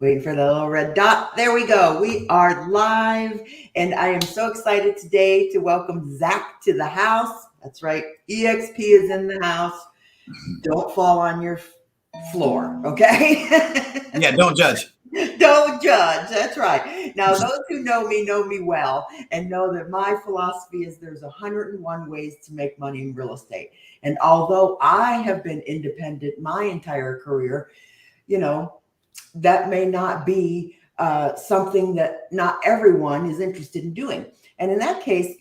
Waiting for the little red dot. There we go. We are live, and I am so excited today to welcome Zack to the house. That's right. EXP is in the house. Don't fall on your floor, okay? Yeah, don't judge. Don't judge. That's right. Now, those who know me well and know that my philosophy is there's 101 ways to make money in real estate. And although I have been independent my entire career, you know, that may not be something that not everyone is interested in doing. And in that case,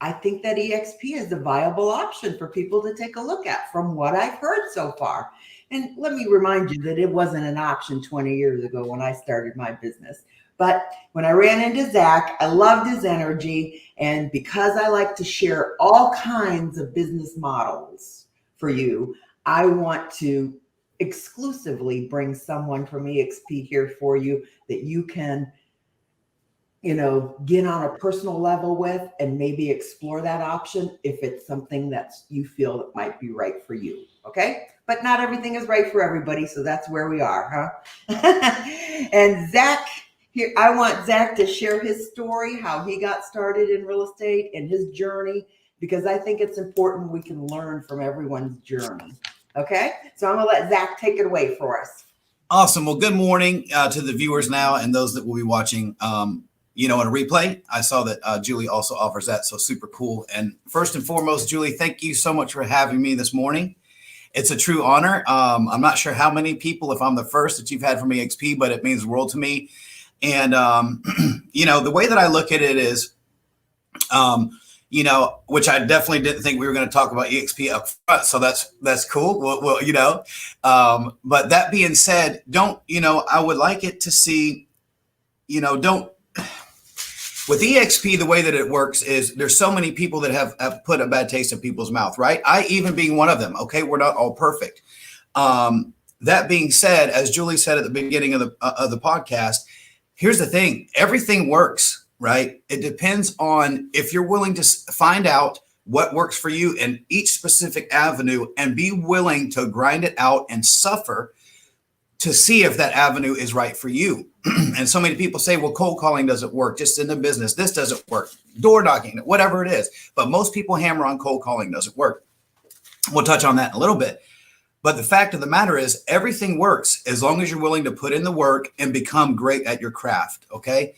I think that EXP is a viable option for people to take a look at from what I've heard so far. And let me remind you that it wasn't an option 20 years ago when I started my business. But when I ran into Zack, I loved his energy. And because I like to share all kinds of business models for you, I want to exclusively bring someone from EXP here for you that you can, get on a personal level with and maybe explore that option if it's something that you feel that might be right for you. Okay. But not everything is right for everybody. So that's where we are, huh? And Zack, here, I want Zack to share his story, how he got started in real estate and his journey, because I think it's important we can learn from everyone's journey. Okay, so I'm going to let Zack take it away for us. Awesome. Well, good morning to the viewers now and those that will be watching, in a replay. I saw that Julie also offers that, so super cool. And first and foremost, Julie, thank you so much for having me this morning. It's a true honor. I'm not sure how many people, if I'm the first that you've had from EXP, but it means the world to me. And, the way that I look at it is, which I definitely didn't think we were going to talk about EXP up front. So that's cool. But that being said, I would like it to see, with EXP, the way that it works is there's so many people that have put a bad taste in people's mouth, right? I even being one of them. Okay. We're not all perfect. That being said, as Julie said at the beginning of the podcast, here's the thing. Everything works. Right? It depends on if you're willing to find out what works for you in each specific avenue and be willing to grind it out and suffer to see if that avenue is right for you. And so many people say, well, cold calling doesn't work just in the business. This doesn't work. Door knocking, whatever it is. But most people hammer on cold calling doesn't work. We'll touch on that in a little bit. But the fact of the matter is everything works as long as you're willing to put in the work and become great at your craft. Okay.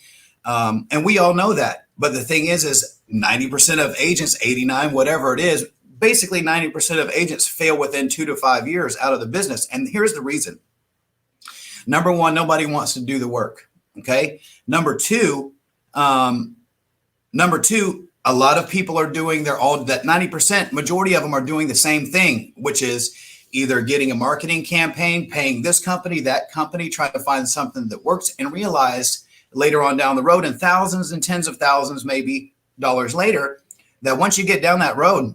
And we all know that. But the thing is 90% of agents, 89, whatever it is, basically 90% of agents fail within 2 to 5 years out of the business. And here's the reason. Number one, nobody wants to do the work. Okay. Number two, a lot of people are doing that 90%, majority of them are doing the same thing, which is either getting a marketing campaign, paying this company, that company, trying to find something that works and realize later on down the road and thousands and tens of thousands, maybe dollars later, that once you get down that road,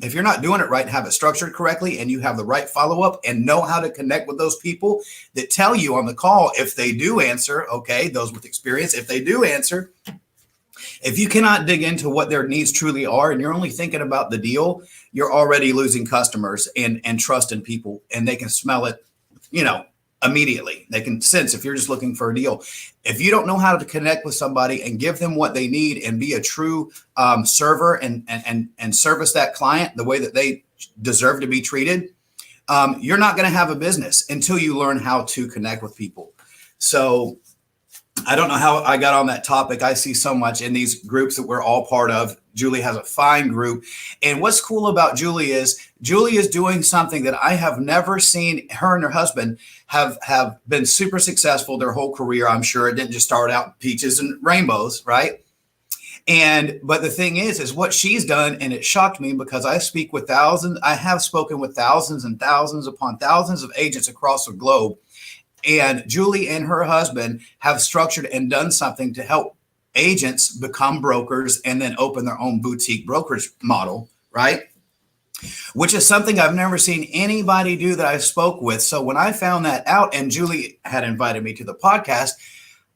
if you're not doing it right, have it structured correctly and you have the right follow-up and know how to connect with those people that tell you on the call, if they do answer, okay, those with experience, if they do answer, if you cannot dig into what their needs truly are and you're only thinking about the deal, you're already losing customers and trust in people, and they can smell it, immediately. They can sense if you're just looking for a deal. If you don't know how to connect with somebody and give them what they need and be a true server and service that client the way that they deserve to be treated, you're not going to have a business until you learn how to connect with people. So I don't know how I got on that topic. I see so much in these groups that we're all part of. Julie has a fine group. And what's cool about Julie is doing something that I have never seen. Her and her husband have been super successful their whole career. I'm sure it didn't just start out peaches and rainbows, right? But the thing is what she's done, and it shocked me because I have spoken with thousands and thousands upon thousands of agents across the globe. And Julie and her husband have structured and done something to help agents become brokers and then open their own boutique brokerage model, right? Which is something I've never seen anybody do that I spoke with. So when I found that out and Julie had invited me to the podcast,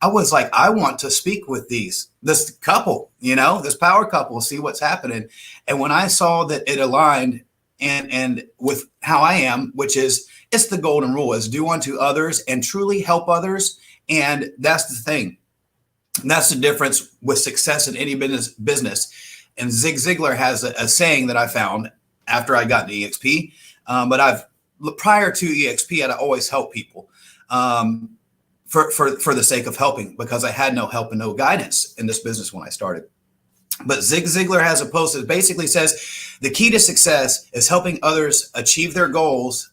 I was like, I want to speak with this couple, this power couple, see what's happening. And when I saw that it aligned and with how I am, which is, it's the golden rule, is do unto others and truly help others And that's the thing. And that's the difference with success in any business. And Zig Ziglar has a saying that I found after I got into EXP. But prior to EXP, I'd always help people for the sake of helping, because I had no help and no guidance in this business when I started. But Zig Ziglar has a post that basically says the key to success is helping others achieve their goals.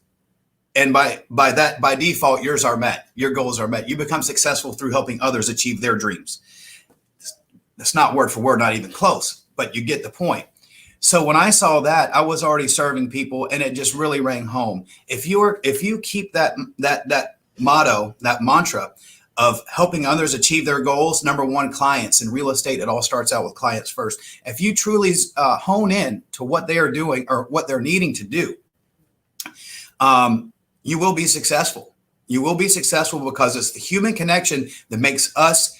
And by default, yours are met. Your goals are met. You become successful through helping others achieve their dreams. That's not word for word, not even close, but you get the point. So when I saw that, I was already serving people, and it just really rang home. If you keep that motto, that mantra of helping others achieve their goals, number one, clients. In real estate, it all starts out with clients first. If you truly hone in to what they are doing or what they're needing to do, you will be successful. You will be successful because it's the human connection that makes us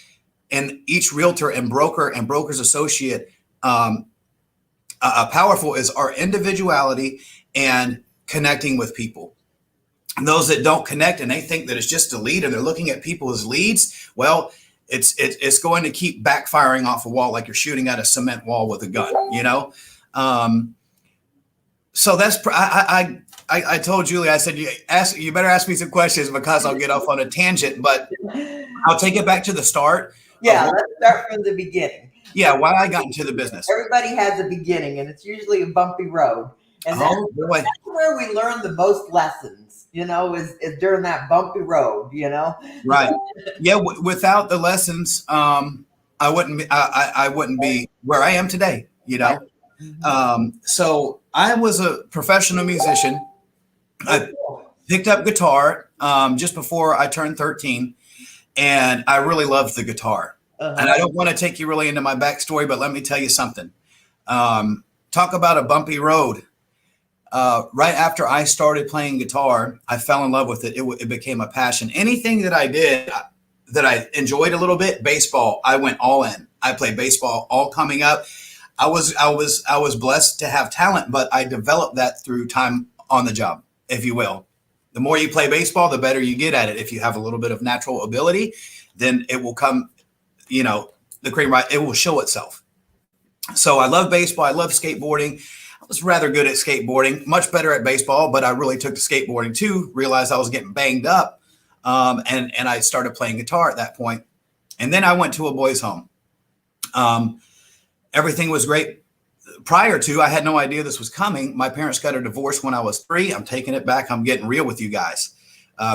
and each realtor and broker and broker's associate powerful, is our individuality and connecting with people. And those that don't connect and they think that it's just a lead and they're looking at people as leads, well, it's going to keep backfiring off a wall like you're shooting at a cement wall with a gun, you know? So that's, I told Julie, I said, you better ask me some questions because I'll get off on a tangent, but I'll take it back to the start. Yeah, let's start from the beginning. Yeah, why I got into the business. Everybody has a beginning, and it's usually a bumpy road. And that's where we learn the most lessons, you know, is during that bumpy road, you know? Right. Yeah, without the lessons, I wouldn't be where I am today, you know? So I was a professional musician. I picked up guitar just before I turned 13, and I really loved the guitar. And I don't want to take you really into my backstory, but let me tell you something. Talk about a bumpy road. Right after I started playing guitar, I fell in love with it. It became a passion. Anything that I did that I enjoyed a little bit, baseball, I went all in. I played baseball all coming up. I was blessed to have talent, but I developed that through time on the job, if you will. The more you play baseball, the better you get at it. If you have a little bit of natural ability, then it will come, you know, the cream, right? It will show itself. So I love baseball. I love skateboarding. I was rather good at skateboarding, much better at baseball, but I really took to skateboarding too, realized I was getting banged up. And I started playing guitar at that point. And then I went to a boys' home. Everything was great. Prior to, I had no idea this was coming. My parents got a divorce when I was 3. I'm taking it back. I'm getting real with you guys.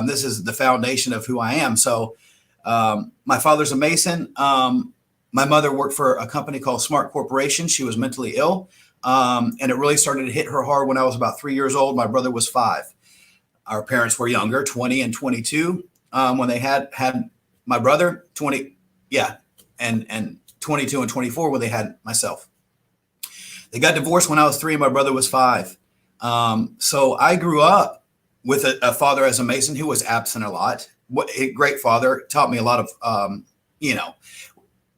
This is the foundation of who I am. So my father's a Mason. My mother worked for a company called Smart Corporation. She was mentally ill. And it really started to hit her hard when I was about 3 years old. My brother was 5. Our parents were younger, 20 and 22. When they had my brother, 20, yeah, and 22 and 24 when they had myself. They got divorced when I was 3 and my brother was 5. So I grew up with a father as a Mason who was absent a lot. A great father, taught me a lot of, you know,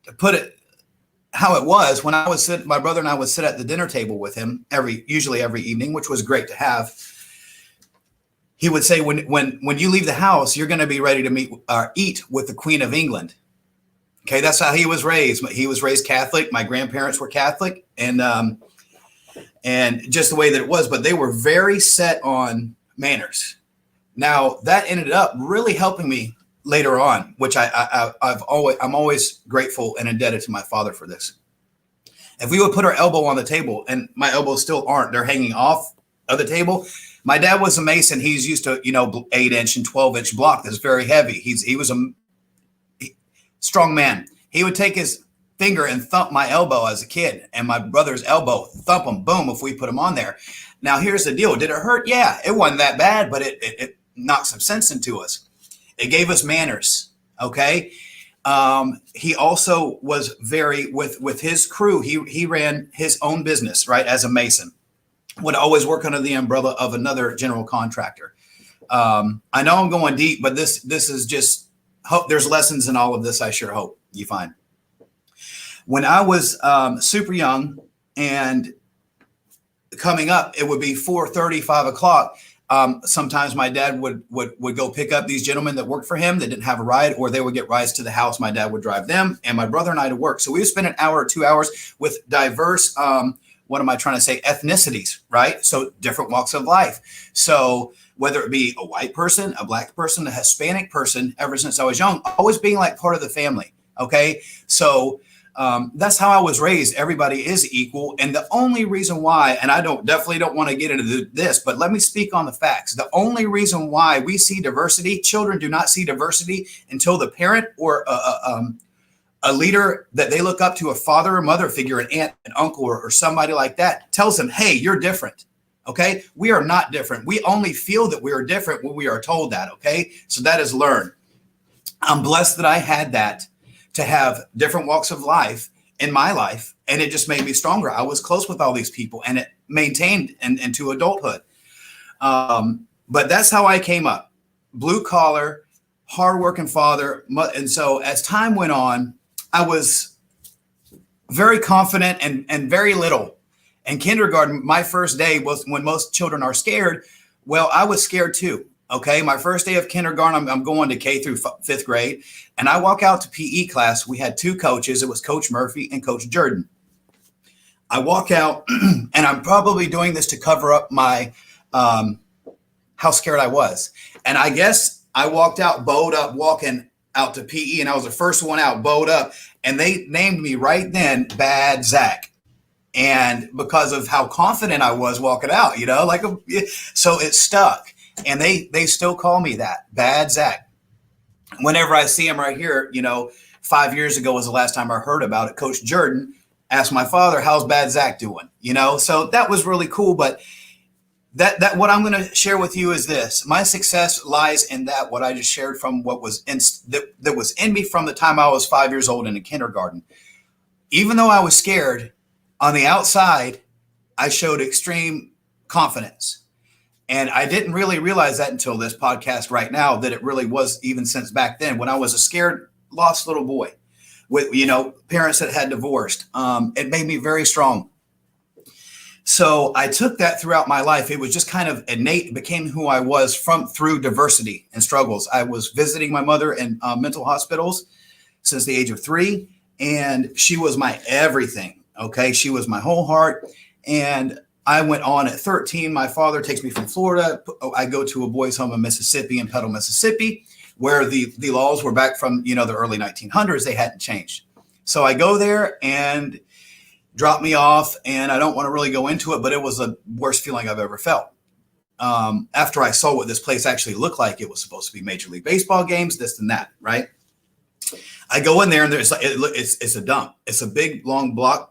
to put it how it was when I was my brother and I would sit at the dinner table with him usually every evening, which was great to have. He would say, when you leave the house, you're going to be ready to eat with the Queen of England. Okay, that's how he was raised. He was raised Catholic. My grandparents were Catholic, and just the way that it was. But they were very set on manners. Now that ended up really helping me later on, which I'm always grateful and indebted to my father for this. If we would put our elbow on the table, and my elbows still aren't, they're hanging off of the table. My dad was a Mason. He's used to 8-inch and 12-inch block that's very heavy. He was a strong man. He would take his finger and thump my elbow as a kid, and my brother's elbow, thump him, boom, if we put him on there. Now, here's the deal. Did it hurt? Yeah, it wasn't that bad, but it knocked some sense into us. It gave us manners, okay? He also was very, with his crew, he ran his own business, right, as a Mason. Would always work under the umbrella of another general contractor. I know I'm going deep, but this is just hope. There's lessons in all of this. I sure hope you find. When I was super young and coming up, it would be 4:30, 5 o'clock. Sometimes my dad would go pick up these gentlemen that worked for him that didn't have a ride, or they would get rides to the house. My dad would drive them and my brother and I to work. So we would spend an hour or 2 hours with diverse, what am I trying to say? Ethnicities, right? So different walks of life. So whether it be a white person, a black person, a Hispanic person, ever since I was young, always being like part of the family. Okay. So that's how I was raised. Everybody is equal. And the only reason why, and I definitely don't want to get into this, but let me speak on the facts. The only reason why we see diversity, children do not see diversity until the parent or a leader that they look up to, a father or mother figure, an aunt, an uncle, or somebody like that, tells them, hey, you're different. Okay. We are not different. We only feel that we are different when we are told that. Okay. So that is learned. I'm blessed that I had that, to have different walks of life in my life. And it just made me stronger. I was close with all these people, and it maintained into adulthood. But that's how I came up. Blue collar, hardworking father. And so as time went on, I was very confident and very little. In kindergarten, my first day was when most children are scared. Well, I was scared too. Okay. My first day of kindergarten, I'm going to K through fifth grade, and I walk out to PE class. We had two coaches. It was Coach Murphy and Coach Jordan. I walk out and I'm probably doing this to cover up my, how scared I was. And I guess I walked out, bowed up, walking out to PE, and I was the first one out, bowed up, and they named me right then Bad Zack. And because of how confident I was walking out, so it stuck. And they still call me that, Bad Zack. Whenever I see him right here, 5 years ago was the last time I heard about it. Coach Jordan asked my father, how's Bad Zack doing? So that was really cool. But that what I'm going to share with you is this. My success lies in that, what I just shared from what was that was in me from the time I was 5 years old in the kindergarten. Even though I was scared, on the outside, I showed extreme confidence. And I didn't really realize that until this podcast right now, that it really was, even since back then when I was a scared, lost little boy with, parents that had divorced. It made me very strong. So I took that throughout my life. It was just kind of innate. It became who I was through diversity and struggles. I was visiting my mother in mental hospitals since the age of 3, and she was my everything. Okay. She was my whole heart. And I went on at 13. My father takes me from Florida. I go to a boys' home in Mississippi, in Petal, Mississippi, where the laws were back from, the early 1900s. They hadn't changed. So I go there and drop me off. And I don't want to really go into it, but it was the worst feeling I've ever felt. After I saw what this place actually looked like, it was supposed to be Major League Baseball games, this and that, right? I go in there and it's a dump. It's a big, long block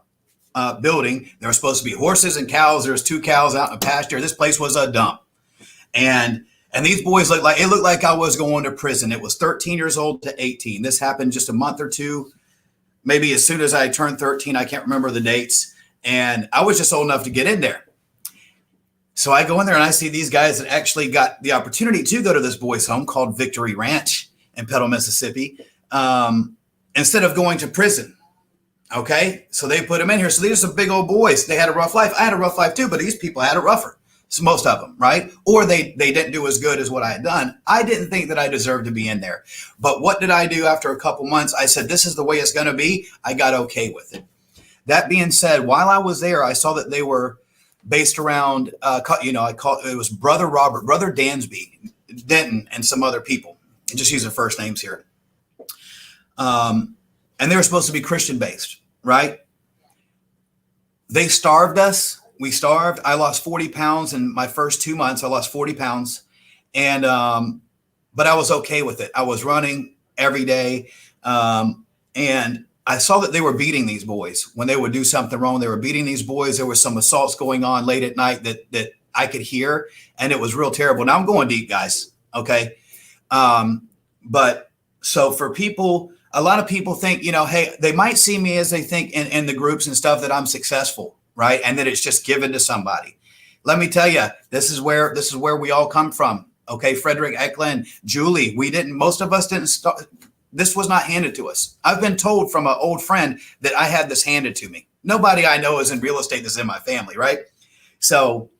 building. There were supposed to be horses and cows. There's 2 cows out in a pasture. This place was a dump. And these boys looked like I was going to prison. It was 13 years old to 18. This happened just a month or two, maybe as soon as I turned 13. I can't remember the dates. And I was just old enough to get in there. So I go in there and I see these guys that actually got the opportunity to go to this boys' home called Victory Ranch in Petal, Mississippi, instead of going to prison. Okay, so they put them in here. So these are some big old boys. They had a rough life. I had a rough life too, but these people had it rougher. So most of them, right? Or they didn't do as good as what I had done. I didn't think that I deserved to be in there. But what did I do after a couple months? I said, this is the way it's going to be. I got okay with it. That being said, while I was there, I saw that they were based around, it was Brother Robert, Brother Dansby, Denton, and some other people. And just use their first names here. And they were supposed to be Christian based. Right? They starved us. We starved. I lost 40 pounds in my first 2 months. I lost 40 pounds. And, but I was okay with it. I was running every day. And I saw that they were beating these boys when they would do something wrong. They were beating these boys. There was some assaults going on late at night that I could hear, and it was real terrible. Now I'm going deep, guys. Okay. But so for people, a lot of people think, hey, they might see me as they think in the groups and stuff that I'm successful, right? And that it's just given to somebody. Let me tell you, this is where we all come from. Okay. Frederick Eklund, Julie, most of us didn't start. This was not handed to us. I've been told from an old friend that I had this handed to me. Nobody I know is in real estate that's in my family, right? So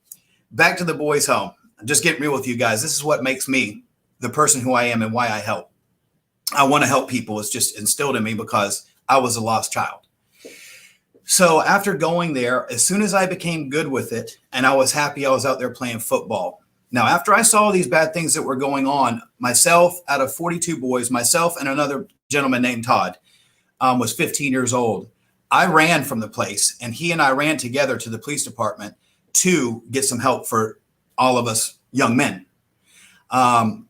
back to the boys' home. just getting real with you guys. This is what makes me the person who I am and why I help. I want to help people. It's just instilled in me because I was a lost child. So after going there, as soon as I became good with it and I was happy, I was out there playing football. Now, after I saw these bad things that were going on, myself, out of 42 boys, myself and another gentleman named Todd was 15 years old. I ran from the place, and he and I ran together to the police department to get some help for all of us young men. And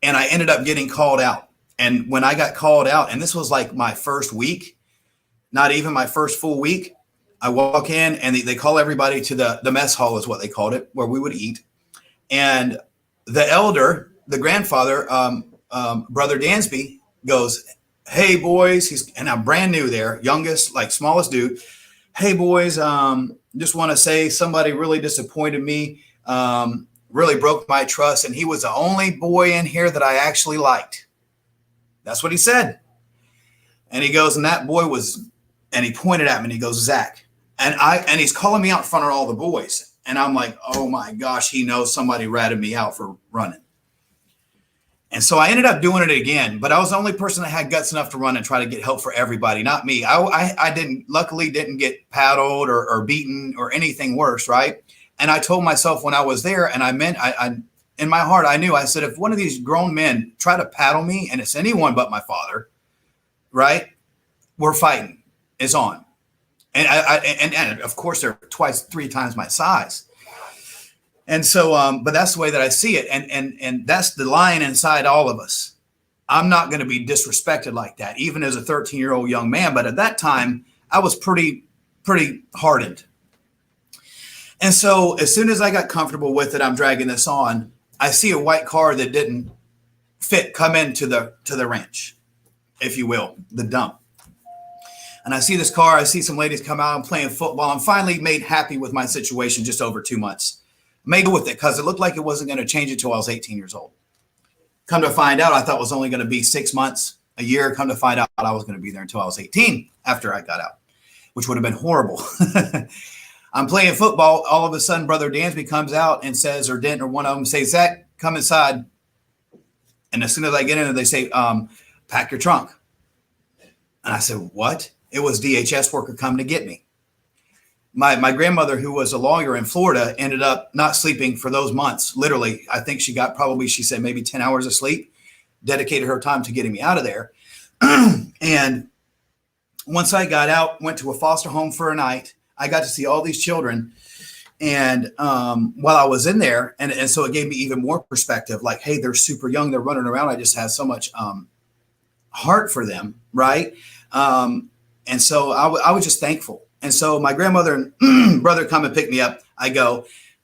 I ended up getting called out. And when I got called out, and this was like my first week, not even my first full week, I walk in and they call everybody to the mess hall is what they called it, where we would eat. And the elder, the grandfather, Brother Dansby goes, "Hey boys," and I'm brand new there, youngest, like smallest dude. "Hey boys, just want to say somebody really disappointed me, really broke my trust. And he was the only boy in here that I actually liked." That's what he said. And he goes, and that boy was, and he pointed at me and he goes, "Zach." And he's calling me out in front of all the boys. And I'm like, oh my gosh, he knows somebody ratted me out for running. And so I ended up doing it again, but I was the only person that had guts enough to run and try to get help for everybody, not me. I luckily didn't get paddled or beaten or anything worse, right? And I told myself when I was there, and I in my heart, I knew, I said, if one of these grown men try to paddle me, and it's anyone but my father, right? We're fighting. It's on. And of course they're twice, 3 times my size. And so, but that's the way that I see it. And that's the lion inside all of us. I'm not going to be disrespected like that, even as a 13-year-old young man. But at that time, I was pretty hardened. And so as soon as I got comfortable with it, I'm dragging this on. I see a white car that didn't fit come into the ranch, if you will, the dump. And I see this car. I see some ladies come out and playing football. I'm finally made happy with my situation just over 2 months. Made with it because it looked like it wasn't going to change until I was 18 years old. Come to find out, I thought it was only going to be 6 months, a year. Come to find out, I was going to be there until I was 18 after I got out, which would have been horrible. I'm playing football. All of a sudden, Brother Dansby comes out and says, or Dent, or one of them say, "Zach, come inside." And as soon as I get in there, they say, "Pack your trunk." And I said, "What?" It was DHS worker coming to get me. My grandmother, who was a lawyer in Florida, ended up not sleeping for those months. Literally, I think she got probably, she said, maybe 10 hours of sleep, dedicated her time to getting me out of there. And once I got out, went to a foster home for a night, I got to see all these children. And while I was in there, and so it gave me even more perspective, like, hey, they're super young, they're running around. I just have so much heart for them, right? And so I was just thankful. And so my grandmother and brother come and pick me up. I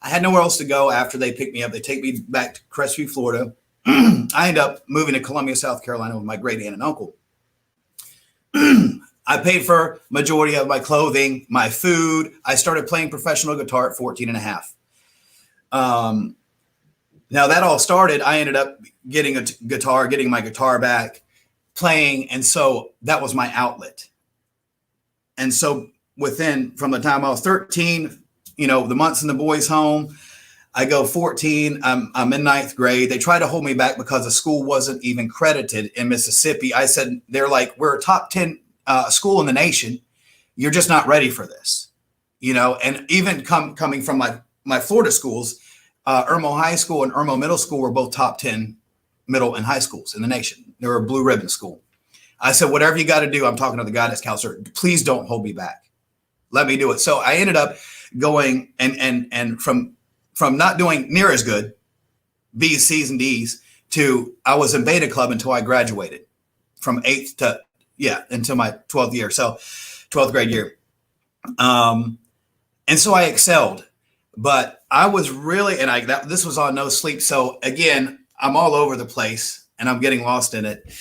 had nowhere else to go after they picked me up. They take me back to Crestview, Florida. I end up moving to Columbia, South Carolina with my great aunt and uncle. I paid for majority of my clothing, my food. I started playing professional guitar at 14 and a half. Now that all started, I ended up getting a guitar, getting my guitar back, playing. And so that was my outlet. And so from the time I was 13, the months in the boys' home, I go 14, I'm in 9th grade. They tried to hold me back because the school wasn't even credited in Mississippi. I said, they're like, we're a top 10 school in the nation. You're just not ready for this, and even coming from my Florida schools, Irmo High School and Irmo Middle School were both top 10 middle and high schools in the nation. They were a blue ribbon school. I said, whatever you got to do, I'm talking to the guidance counselor, please don't hold me back. Let me do it. So I ended up going and from not doing near as good, B's, C's, and D's, to I was in beta club until I graduated from 8th to, until my 12th year. So 12th grade year. And so I excelled, but I was really, this was on no sleep. So again, I'm all over the place and I'm getting lost in it.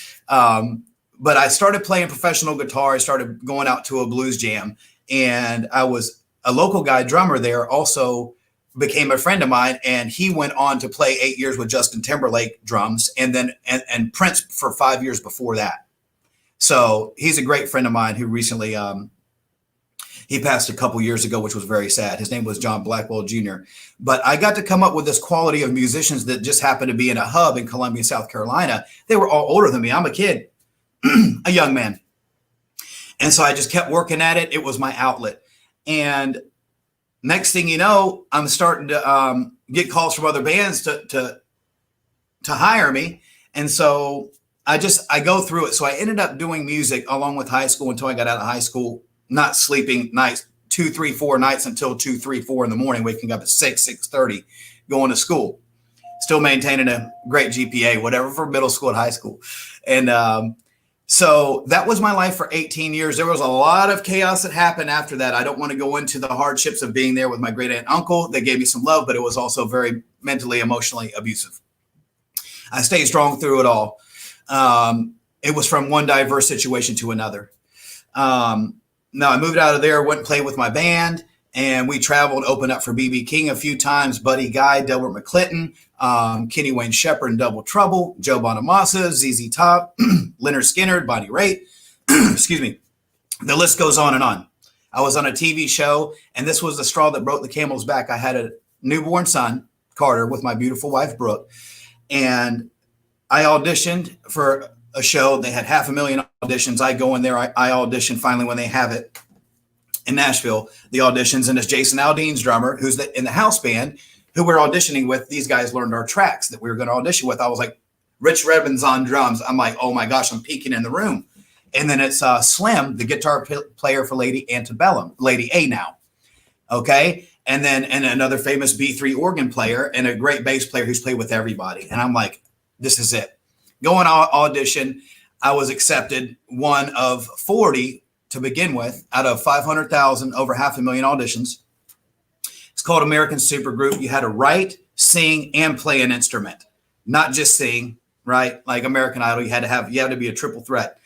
But I started playing professional guitar. I started going out to a blues jam, and I was a local guy drummer there also became a friend of mine, and he went on to play 8 years with Justin Timberlake drums, and then and Prince for 5 years before that. So he's a great friend of mine who recently He passed a couple years ago, which was very sad. His name was John Blackwell Jr. But I got to come up with this quality of musicians that just happened to be in a hub in Columbia, South Carolina. They were all older than me. I'm a kid, a young man. And so I just kept working at it. It was my outlet. And next thing you know, I'm starting to get calls from other bands to hire me. And so I go through it. So I ended up doing music along with high school until I got out of high school, not sleeping nights, 2, 3, 4 nights until 2, 3, 4 in the morning, waking up at 6:30, going to school, still maintaining a great GPA, whatever, for middle school and high school. And so that was my life for 18 years. There was a lot of chaos that happened after that. I don't want to go into the hardships of being there with my great aunt and uncle. They gave me some love, but it was also very mentally, emotionally abusive. I stayed strong through it all. It was from one diverse situation to another. Now I moved out of there, went and played with my band, and we traveled, opened up for B.B. King a few times, Buddy Guy, Delbert McClinton, Kenny Wayne Shepherd and Double Trouble, Joe Bonamassa, ZZ Top, Leonard Skinner, Bonnie Raitt. Excuse me. The list goes on and on. I was on a TV show, and this was the straw that broke the camel's back. I had a newborn son, Carter, with my beautiful wife, Brooke, and I auditioned for a show. They had 500,000 auditions. I go in there. I audition finally when they have it in Nashville, the auditions. And it's Jason Aldean's drummer, who's in the house band, who we're auditioning with. These guys learned our tracks that we were going to audition with. I was like, Rich Redmond's on drums. I'm like, oh my gosh, I'm peeking in the room. And then it's Slim, the guitar player for Lady Antebellum, Lady A now. Okay. And then another famous B3 organ player and a great bass player who's played with everybody. And I'm like, this is it. Going on audition, I was accepted, one of 40 to begin with, out of 500,000, over 500,000 auditions. It's called American Supergroup. You had to write, sing, and play an instrument, not just sing, right? Like American Idol, you had to be a triple threat.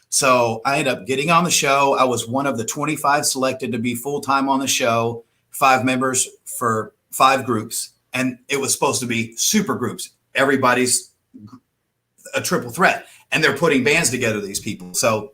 So I ended up getting on the show. I was one of the 25 selected to be full-time on the show, 5 members for 5 groups. And it was supposed to be super groups. Everybody's a triple threat, and they're putting bands together, these people. So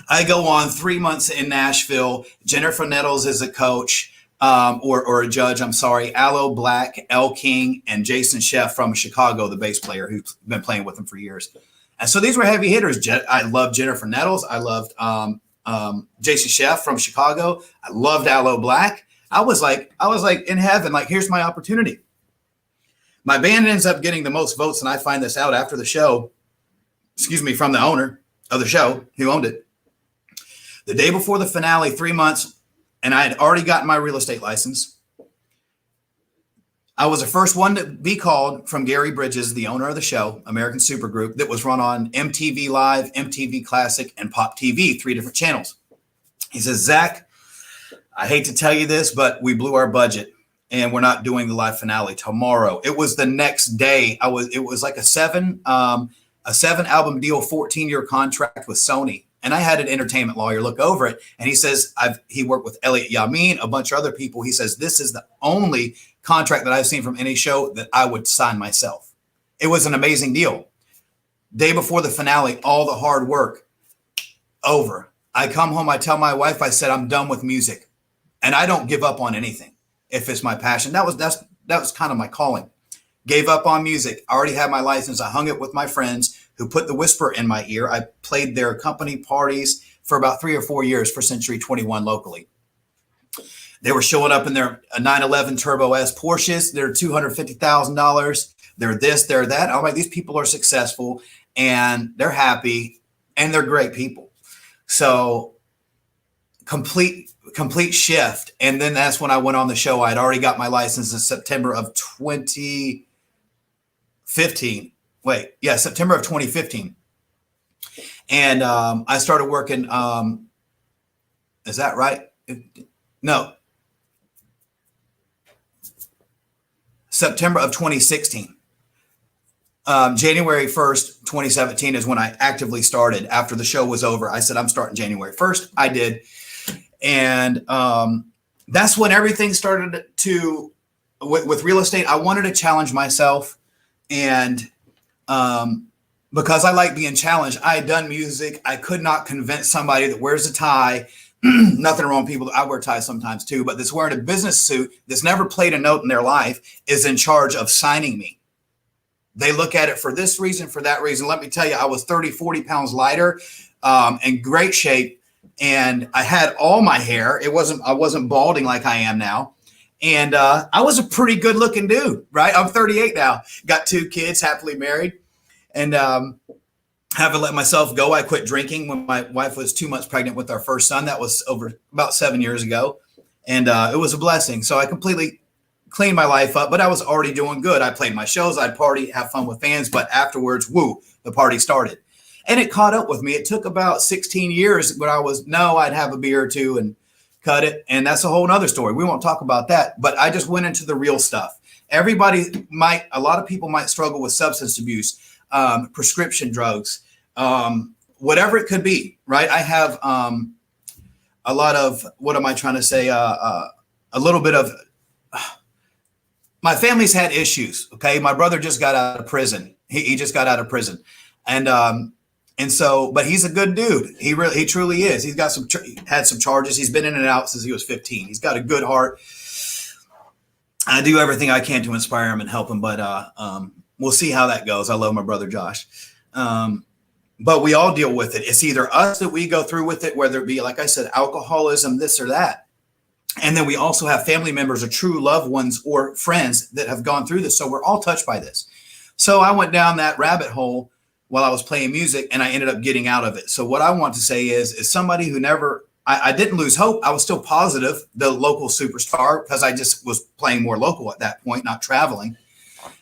I go on 3 months in Nashville. Jennifer Nettles is a coach, or a judge, I'm sorry. Aloe Black, Elle King, and Jason Sheff from Chicago, the bass player who's been playing with them for years. And so these were heavy hitters. I loved Jennifer Nettles. I loved Jason Sheff from Chicago. I loved Aloe Black. I was like in heaven, like, here's my opportunity. My band ends up getting the most votes, and I find this out after the show, from the owner of the show who owned it. The day before the finale, 3 months, and I had already gotten my real estate license. I was the first one to be called from Gary Bridges, the owner of the show, American Supergroup, that was run on MTV Live, MTV Classic, and Pop TV, 3 different channels. He says, Zach, I hate to tell you this, but we blew our budget. And we're not doing the live finale tomorrow. It was the next day. It was like a 7 album deal, 14-year contract with Sony. And I had an entertainment lawyer look over it, and he says he worked with Elliot Yamin, a bunch of other people. He says this is the only contract that I've seen from any show that I would sign myself. It was an amazing deal. Day before the finale, all the hard work over. I come home, I tell my wife, I said I'm done with music, and I don't give up on anything. If it's my passion, that was kind of my calling. Gave up on music. I already had my license. I hung it with my friends who put the whisper in my ear. I played their company parties for about 3 or 4 years for Century 21 locally. They were showing up in their 911 Turbo S Porsches. They're $250,000. They're this, they're that. I'm like, these people are successful and they're happy and they're great people. So complete shift. And then that's when I went on the show. I had already got my license in September of 2015. September of 2015. And I started working. Is that right? No. September of 2016. January 1st, 2017 is when I actively started. After the show was over, I said, I'm starting January 1st. I did. And that's when everything started with real estate. I wanted to challenge myself. And because I like being challenged, I had done music. I could not convince somebody that wears a tie Nothing wrong with people. I wear ties sometimes too, but this wearing a business suit that's never played a note in their life is in charge of signing me. They look at it for this reason, for that reason. Let me tell you, I was 30, 40 pounds lighter, in great shape. And I had all my hair. I wasn't balding like I am now. And I was a pretty good looking dude, right? I'm 38 now, got 2 kids, happily married, and haven't let myself go. I quit drinking when my wife was 2 months pregnant with our first son. That was over about 7 years ago. And it was a blessing. So I completely cleaned my life up, but I was already doing good. I played my shows, I'd party, have fun with fans, but afterwards, woo, the party started. And it caught up with me. It took about 16 years, but I'd have a beer or two and cut it. And that's a whole nother story. We won't talk about that, but I just went into the real stuff. A lot of people might struggle with substance abuse, prescription drugs, whatever it could be, right? I have a lot of, what am I trying to say? A little bit of, my family's had issues. Okay. My brother just got out of prison. He just got out of prison. And so, but he's a good dude. He truly is. He's got had some charges. He's been in and out since he was 15. He's got a good heart. I do everything I can to inspire him and help him, but we'll see how that goes. I love my brother, Josh. But we all deal with it. It's either us that we go through with it, whether it be, like I said, alcoholism, this or that. And then we also have family members or true loved ones or friends that have gone through this. So we're all touched by this. So I went down that rabbit hole while I was playing music, and I ended up getting out of it. So what I want to say is somebody who I didn't lose hope. I was still positive, the local superstar, because I just was playing more local at that point, not traveling.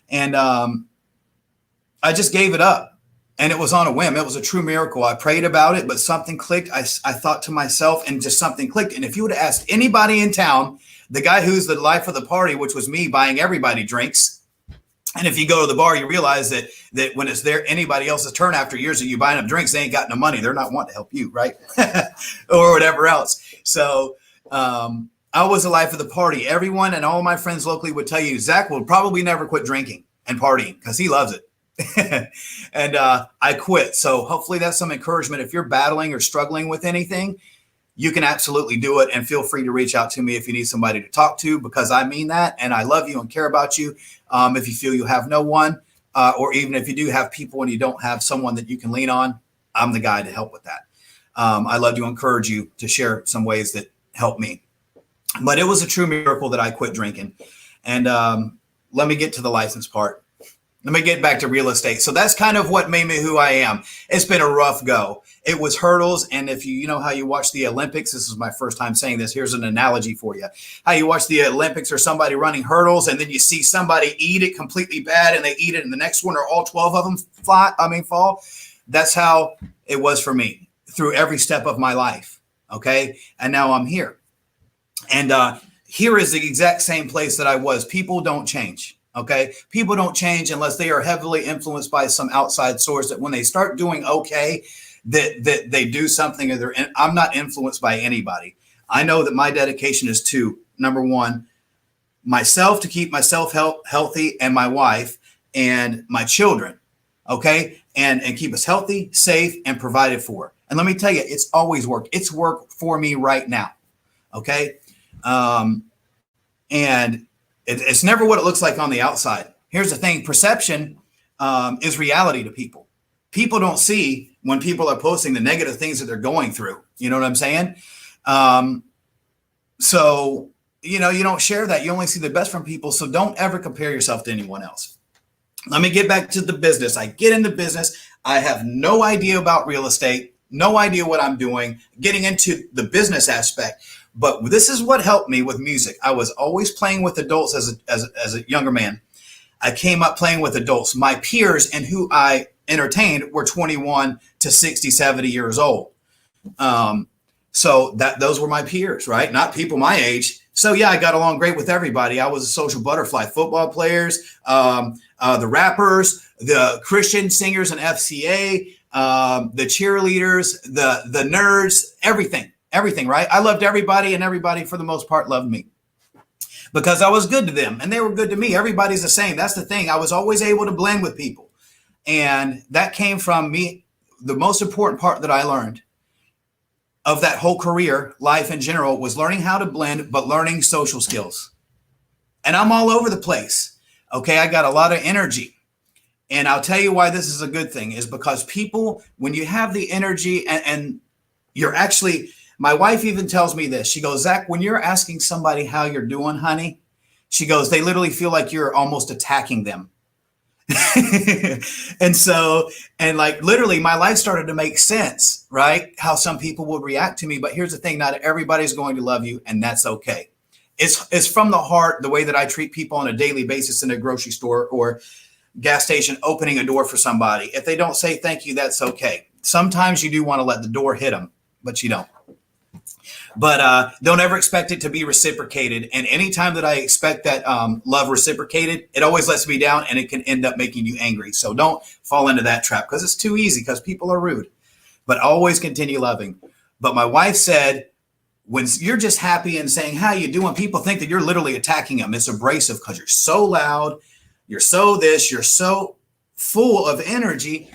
And I just gave it up. And it was on a whim. It was a true miracle. I prayed about it, but something clicked. I thought to myself, and just something clicked. And if you would have asked anybody in town, the guy who's the life of the party, which was me, buying everybody drinks. And if you go to the bar, you realize that when it's anybody else's turn after years of you buying them drinks, they ain't got no money. They're not wanting to help you, right? Or whatever else. So I was the life of the party. Everyone and all my friends locally would tell you, Zach will probably never quit drinking and partying because he loves it. And I quit. So hopefully that's some encouragement. If you're battling or struggling with anything, you can absolutely do it. And feel free to reach out to me if you need somebody to talk to, because I mean that. And I love you and care about you. If you feel you have no one, or even if you do have people and you don't have someone that you can lean on, I'm the guy to help with that. I love to encourage you to share some ways that help me. But it was a true miracle that I quit drinking. And let me get to the license part. Let me get back to real estate. So that's kind of what made me who I am. It's been a rough go. It was hurdles. And if you know how you watch the Olympics, this is my first time saying this. Here's an analogy for you. How you watch the Olympics or somebody running hurdles, and then you see somebody eat it completely bad and they eat it, and the next one or all 12 of them fall. That's how it was for me through every step of my life. Okay. And now I'm here. And here is the exact same place that I was. People don't change. Okay. People don't change unless they are heavily influenced by some outside source, that when they start doing okay, that they do something, or I'm not influenced by anybody. I know that my dedication is to, number one, myself, to keep myself healthy, and my wife and my children. Okay. And keep us healthy, safe, and provided for. And let me tell you, it's always worked. It's work for me right now. Okay. And it's never what it looks like on the outside. Here's the thing. Perception is reality to people. People don't see when people are posting the negative things that they're going through. You know what I'm saying? So, you don't share that. You only see the best from people. So don't ever compare yourself to anyone else. Let me get back to the business. I get into business. I have no idea about real estate, no idea what I'm doing, getting into the business aspect. But this is what helped me with music. I was always playing with adults as a younger man. I came up playing with adults. My peers and who I entertained were 21 to 60, 70 years old. So those were my peers, right? Not people my age. So yeah, I got along great with everybody. I was a social butterfly. Football players, the rappers, the Christian singers and FCA, the cheerleaders, the nerds, everything, right? I loved everybody, and everybody for the most part loved me because I was good to them and they were good to me. Everybody's the same. That's the thing. I was always able to blend with people. And that came from me. The most important part that I learned of that whole career, life in general, was learning how to blend, but learning social skills. And I'm all over the place. Okay, I got a lot of energy. And I'll tell you why this is a good thing is because people, when you have the energy and you're actually, my wife even tells me this. She goes, Zach, when you're asking somebody how you're doing, honey, she goes, they literally feel like you're almost attacking them. And so, and like literally my life started to make sense, right? How some people would react to me. But here's the thing, not everybody's going to love you, and that's okay. It's from the heart, the way that I treat people on a daily basis in a grocery store or gas station, opening a door for somebody. If they don't say thank you, that's okay. Sometimes you do want to let the door hit them, but you don't. But don't ever expect it to be reciprocated. And anytime that I expect that love reciprocated, it always lets me down and it can end up making you angry. So don't fall into that trap because it's too easy because people are rude. But always continue loving. But my wife said, when you're just happy and saying, how you doing? People think that you're literally attacking them. It's abrasive because you're so loud. You're so this. You're so full of energy.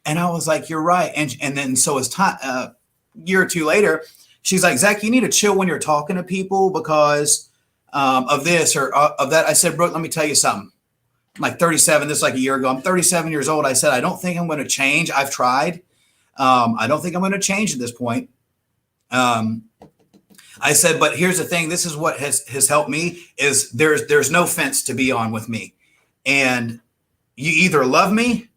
And I was like, you're right. And then so as time, a year or two later, she's like, Zach, you need to chill when you're talking to people because of this or of that. I said, Brooke, let me tell you something. I'm like 37. This is like a year ago. I'm 37 years old. I said, I don't think I'm going to change. I've tried. I don't think I'm going to change at this point. I said, but here's the thing. This is what has helped me is there's no fence to be on with me. And you either love me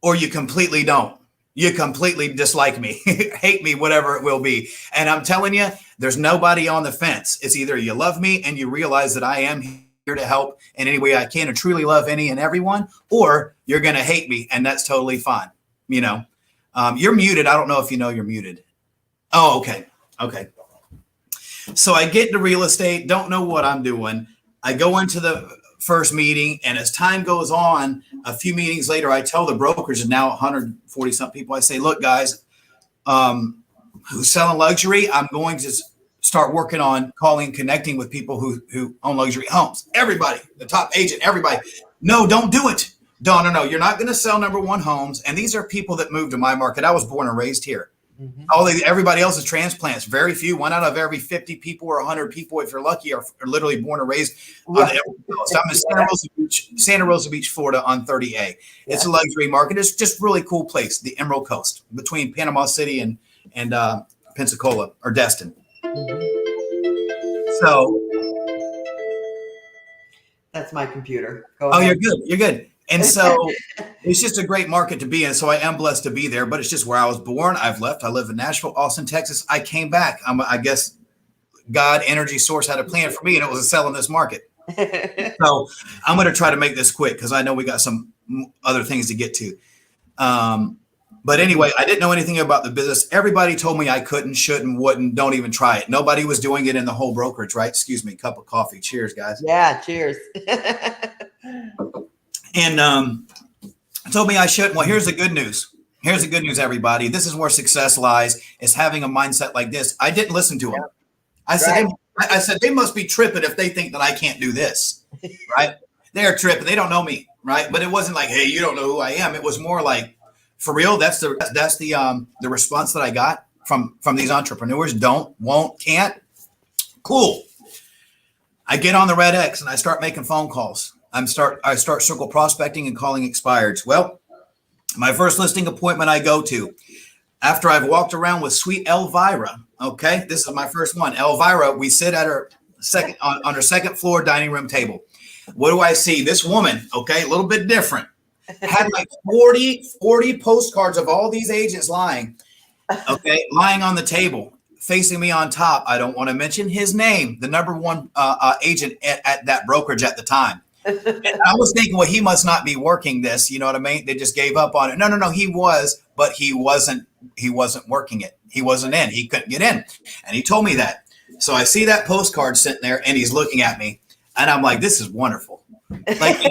or you completely don't. You completely dislike me, hate me, whatever it will be. And I'm telling you, there's nobody on the fence. It's either you love me and you realize that I am here to help in any way I can and truly love any and everyone, or you're going to hate me. And that's totally fine. You know, you're muted. I don't know if you know you're muted. Oh, okay. Okay. So I get into real estate, don't know what I'm doing. I go into the first meeting, and as time goes on, a few meetings later, I tell the brokers, and now 140 some people, I say, look, guys, who's selling luxury, I'm going to start working on calling, connecting with people who own luxury homes. Everybody, the top agent, everybody. No, don't do it. No. You're not going to sell number one homes. And these are people that moved to my market. I was born and raised here. Mm-hmm. Everybody else is transplants. Very few. 1 out of every 50 people or 100 people, if you're lucky, are literally born and raised on the coast. I'm in Santa Rosa Beach, Florida, on 30A. Yeah. It's a luxury market. It's just really cool place, the Emerald Coast, between Panama City and Pensacola or Destin. Mm-hmm. So that's my computer. Go ahead. You're good. You're good. And so it's just a great market to be in. So I am blessed to be there, but it's just where I was born. I've left. I live in Nashville, Austin, Texas. I came back. I guess God, energy source had a plan for me, and it was to sell in this market. So I'm going to try to make this quick because I know we got some other things to get to. But anyway, I didn't know anything about the business. Everybody told me I couldn't, shouldn't, wouldn't, don't even try it. Nobody was doing it in the whole brokerage, right? Excuse me, cup of coffee. Cheers, guys. Yeah, cheers. And told me I shouldn't. Well, here's the good news. Here's the good news, everybody. This is where success lies, is having a mindset like this. I didn't listen to them. I said, they must be tripping if they think that I can't do this, right? They're tripping. They don't know me, right? But it wasn't like, hey, you don't know who I am. It was more like, for real, that's the response that I got from these entrepreneurs. Don't, won't, can't. Cool. I get on the Red X and I start making phone calls. I start circle prospecting and calling expireds. Well, my first listing appointment I go to after I've walked around with sweet Elvira. Okay, this is my first one. Elvira, we sit at her on her second floor dining room table. What do I see? This woman, okay, a little bit different, had like 40 postcards of all these agents lying on the table, facing me on top. I don't want to mention his name, the number one agent at that brokerage at the time. And I was thinking, well, he must not be working this. You know what I mean? They just gave up on it. No. He was, but he wasn't working it. He wasn't in. He couldn't get in. And he told me that. So I see that postcard sitting there and he's looking at me and I'm like, this is wonderful. Like,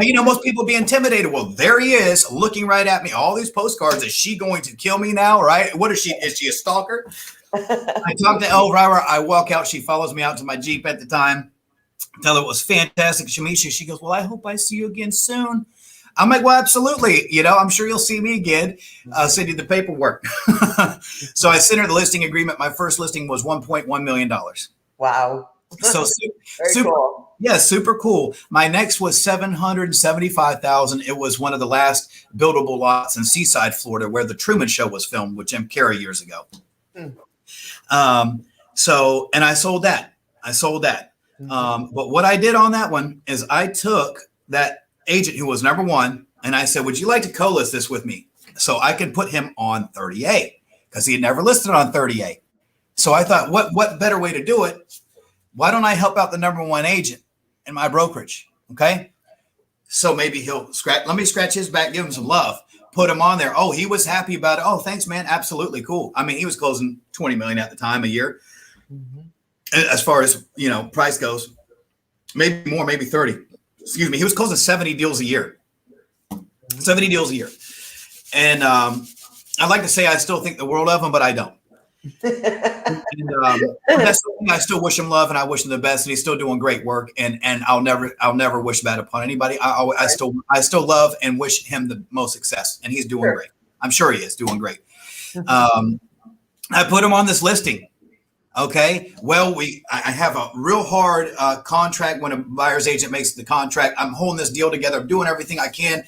most people be intimidated. Well, there he is looking right at me. All these postcards. Is she going to kill me now? Right? What is she? Is she a stalker? I talk to Elvira. I walk out. She follows me out to my Jeep at the time. Tell her it was fantastic to meet you. She goes, well, I hope I see you again soon. I'm like, well, absolutely. I'm sure you'll see me again. Send you the paperwork. So I sent her the listing agreement. My first listing was $1.1 million. Wow. So Very super, cool. yeah, super cool. My next was 775,000. It was one of the last buildable lots in Seaside, Florida, where the Truman Show was filmed with Jim Carrey years ago. And I sold that. But what I did on that one is I took that agent who was number one, and I said, would you like to co-list this with me? So I could put him on 30A because he had never listed on 30A. So I thought, what better way to do it? Why don't I help out the number one agent in my brokerage? Okay. So maybe let me scratch his back, give him some love, put him on there. Oh, he was happy about it. Oh, thanks, man. Absolutely cool. I mean, he was closing 20 million at the time a year. As far as, price goes, maybe more, maybe 30. Excuse me. He was closing 70 deals a year. 70 deals a year. And I'd like to say I still think the world of him, but I don't. That's the thing. I still wish him love, and I wish him the best, and he's still doing great work. And I'll never wish bad upon anybody. I still love and wish him the most success, and he's doing great. I'm sure he is doing great. I put him on this listing. Okay. Well, I have a real hard contract when a buyer's agent makes the contract. I'm holding this deal together. I'm doing everything I can.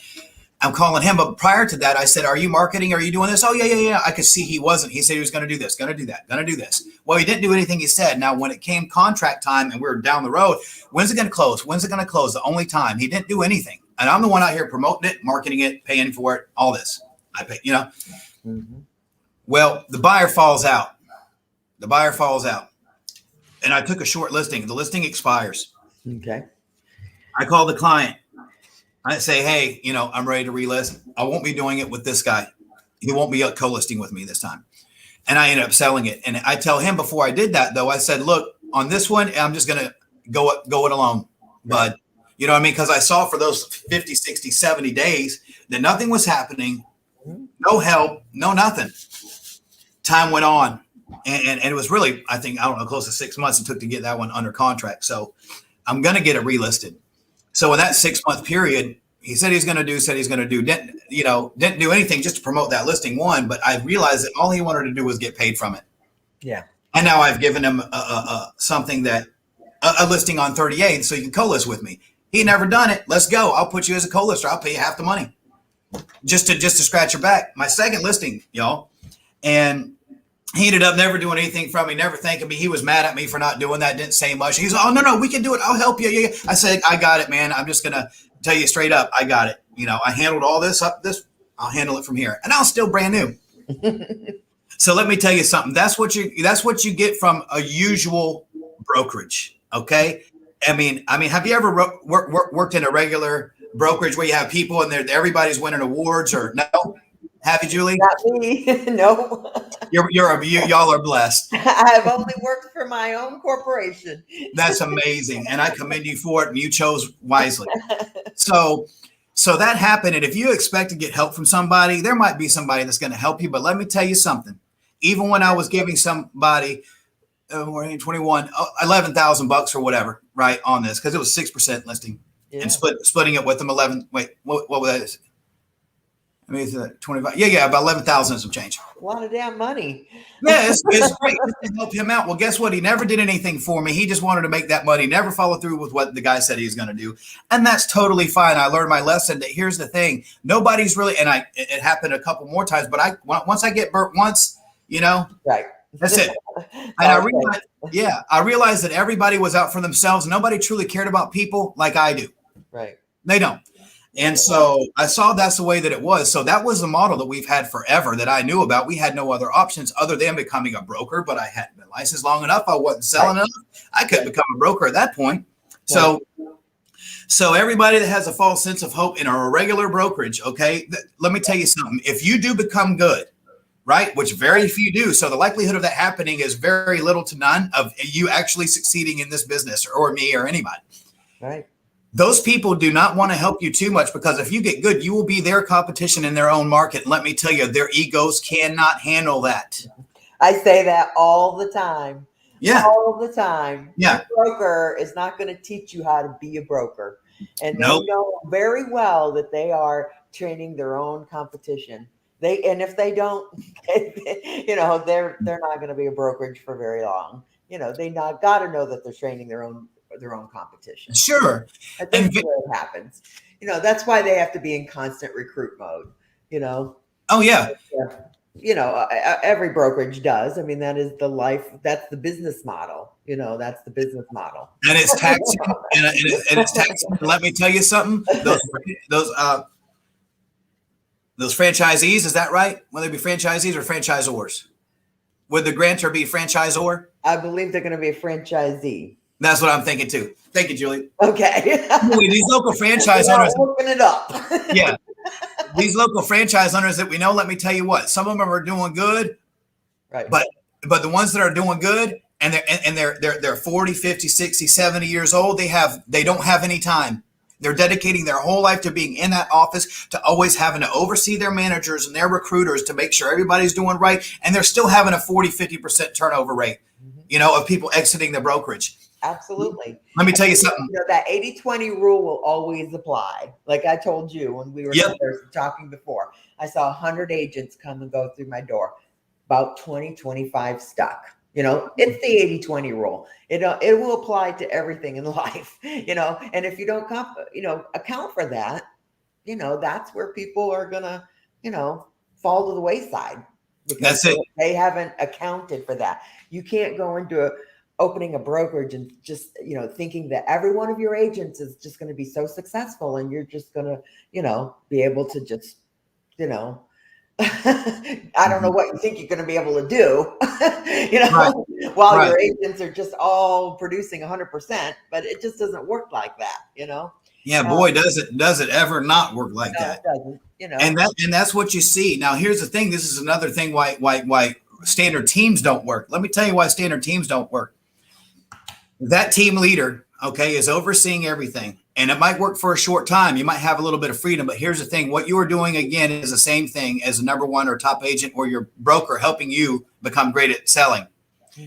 I'm calling him. But prior to that, I said, are you marketing? Are you doing this? Oh, yeah. I could see he wasn't. He said he was going to do this, going to do that, going to do this. Well, he didn't do anything he said. Now, when it came contract time and we were down the road, when's it going to close? When's it going to close? The only time. He didn't do anything. And I'm the one out here promoting it, marketing it, paying for it, all this. I pay, Well, the buyer falls out. And I took a short listing. The listing expires. Okay. I call the client. I say, hey, I'm ready to relist. I won't be doing it with this guy. He won't be co-listing with me this time. And I ended up selling it. And I tell him before I did that, though, I said, look, on this one, I'm just going to go it alone. But you know what I mean? Because I saw for those 50, 60, 70 days that nothing was happening. No help, no nothing. Time went on. And it was really, I think, close to 6 months it took to get that one under contract. So I'm going to get it relisted. So in that 6 month period, he said he's going to do, didn't do anything just to promote that listing one. But I realized that all he wanted to do was get paid from it. Yeah. And now I've given him something that a listing on 38 so you can co-list with me. He never done it. Let's go. I'll put you as a co-lister. I'll pay you half the money just to scratch your back. My second listing, y'all. And he ended up never doing anything from me, never thanking me. He was mad at me for not doing that, didn't say much. He's like, oh, no, we can do it. I'll help you. Yeah. I said, I got it, man. I'm just going to tell you straight up. I got it. I handled all this up this. I'll handle it from here. And I was still brand new. So let me tell you something. That's what you get from a usual brokerage. Okay. I mean, have you ever worked in a regular brokerage where you have people and everybody's winning awards or no? Have you, Julie? Not me. No. Y'all are blessed. I've only worked for my own corporation. That's amazing. And I commend you for it. And you chose wisely. So that happened. And if you expect to get help from somebody, there might be somebody that's going to help you. But let me tell you something. Even when I was giving somebody 21, $11,000 or whatever, right, on this, because it was 6% listing and splitting it with them 11. Wait, what was that? I mean, it's 25. Yeah, about 11,000 and some change. A lot of damn money. Yeah, it's great to help him out. Well, guess what? He never did anything for me. He just wanted to make that money, never follow through with what the guy said he was going to do. And that's totally fine. I learned my lesson that here's the thing. Nobody's really, and it happened a couple more times, but once I get burnt once, right. That's it. And I realized that everybody was out for themselves. Nobody truly cared about people like I do. Right. They don't. And so I saw that's the way that it was. So that was the model that we've had forever that I knew about. We had no other options other than becoming a broker, but I hadn't been licensed long enough. I wasn't selling enough. I couldn't become a broker at that point. So everybody that has a false sense of hope in a regular brokerage, okay, let me tell you something. If you do become good, right, which very few do, so the likelihood of that happening is very little to none of you actually succeeding in this business or me or anybody. Right. Those people do not want to help you too much because if you get good, you will be their competition in their own market. And let me tell you, their egos cannot handle that. I say that all the time. Yeah. All the time. Yeah. A broker is not going to teach you how to be a broker. and they Nope. know very well that they are training their own competition. And if they don't, they're not going to be a brokerage for very long. They not got to know that they're training their own competition. Sure. But this And is where it happens. That's why they have to be in constant recruit mode. oh yeah. Every brokerage does. I mean, that is the life. That's the business model. That's the business model. And it's taxing, and it's taxing. Let me tell you something. Those franchisees, is that right? Will they be franchisees or franchisors? Would the grantor be franchisor? I believe they're going to be a franchisee. That's what I'm thinking too. Thank you, Julie. Okay. These local franchise owners. Open it up. Yeah. These local franchise owners that we know, let me tell you what, some of them are doing good. Right. But the ones that are doing good and they're 40, 50, 60, 70 years old, they don't have any time. They're dedicating their whole life to being in that office, to always having to oversee their managers and their recruiters to make sure everybody's doing right. And they're still having a 40, 50% turnover rate, of people exiting the brokerage. Absolutely. Let me tell you something. That 80-20 rule will always apply. Like I told you when we were talking before, I saw 100 agents come and go through my door, about 20, 25 stuck. It's the 80-20 rule. It will apply to everything in life, and if you don't account for that, that's where people are gonna, fall to the wayside. Because That's it. They haven't accounted for that. You can't go into opening a brokerage and just, thinking that every one of your agents is just going to be so successful and you're just going to, be able to just, I don't know what you think you're going to be able to do, while your agents are just all producing 100%, but it just doesn't work like that, Yeah, boy, does it ever not work like that? It doesn't, And that's what you see. Now, here's the thing. This is another thing why standard teams don't work. Let me tell you why standard teams don't work. That team leader, okay, is overseeing everything. And it might work for a short time. You might have a little bit of freedom, but here's the thing. What you are doing, again, is the same thing as a number one or top agent or your broker helping you become great at selling.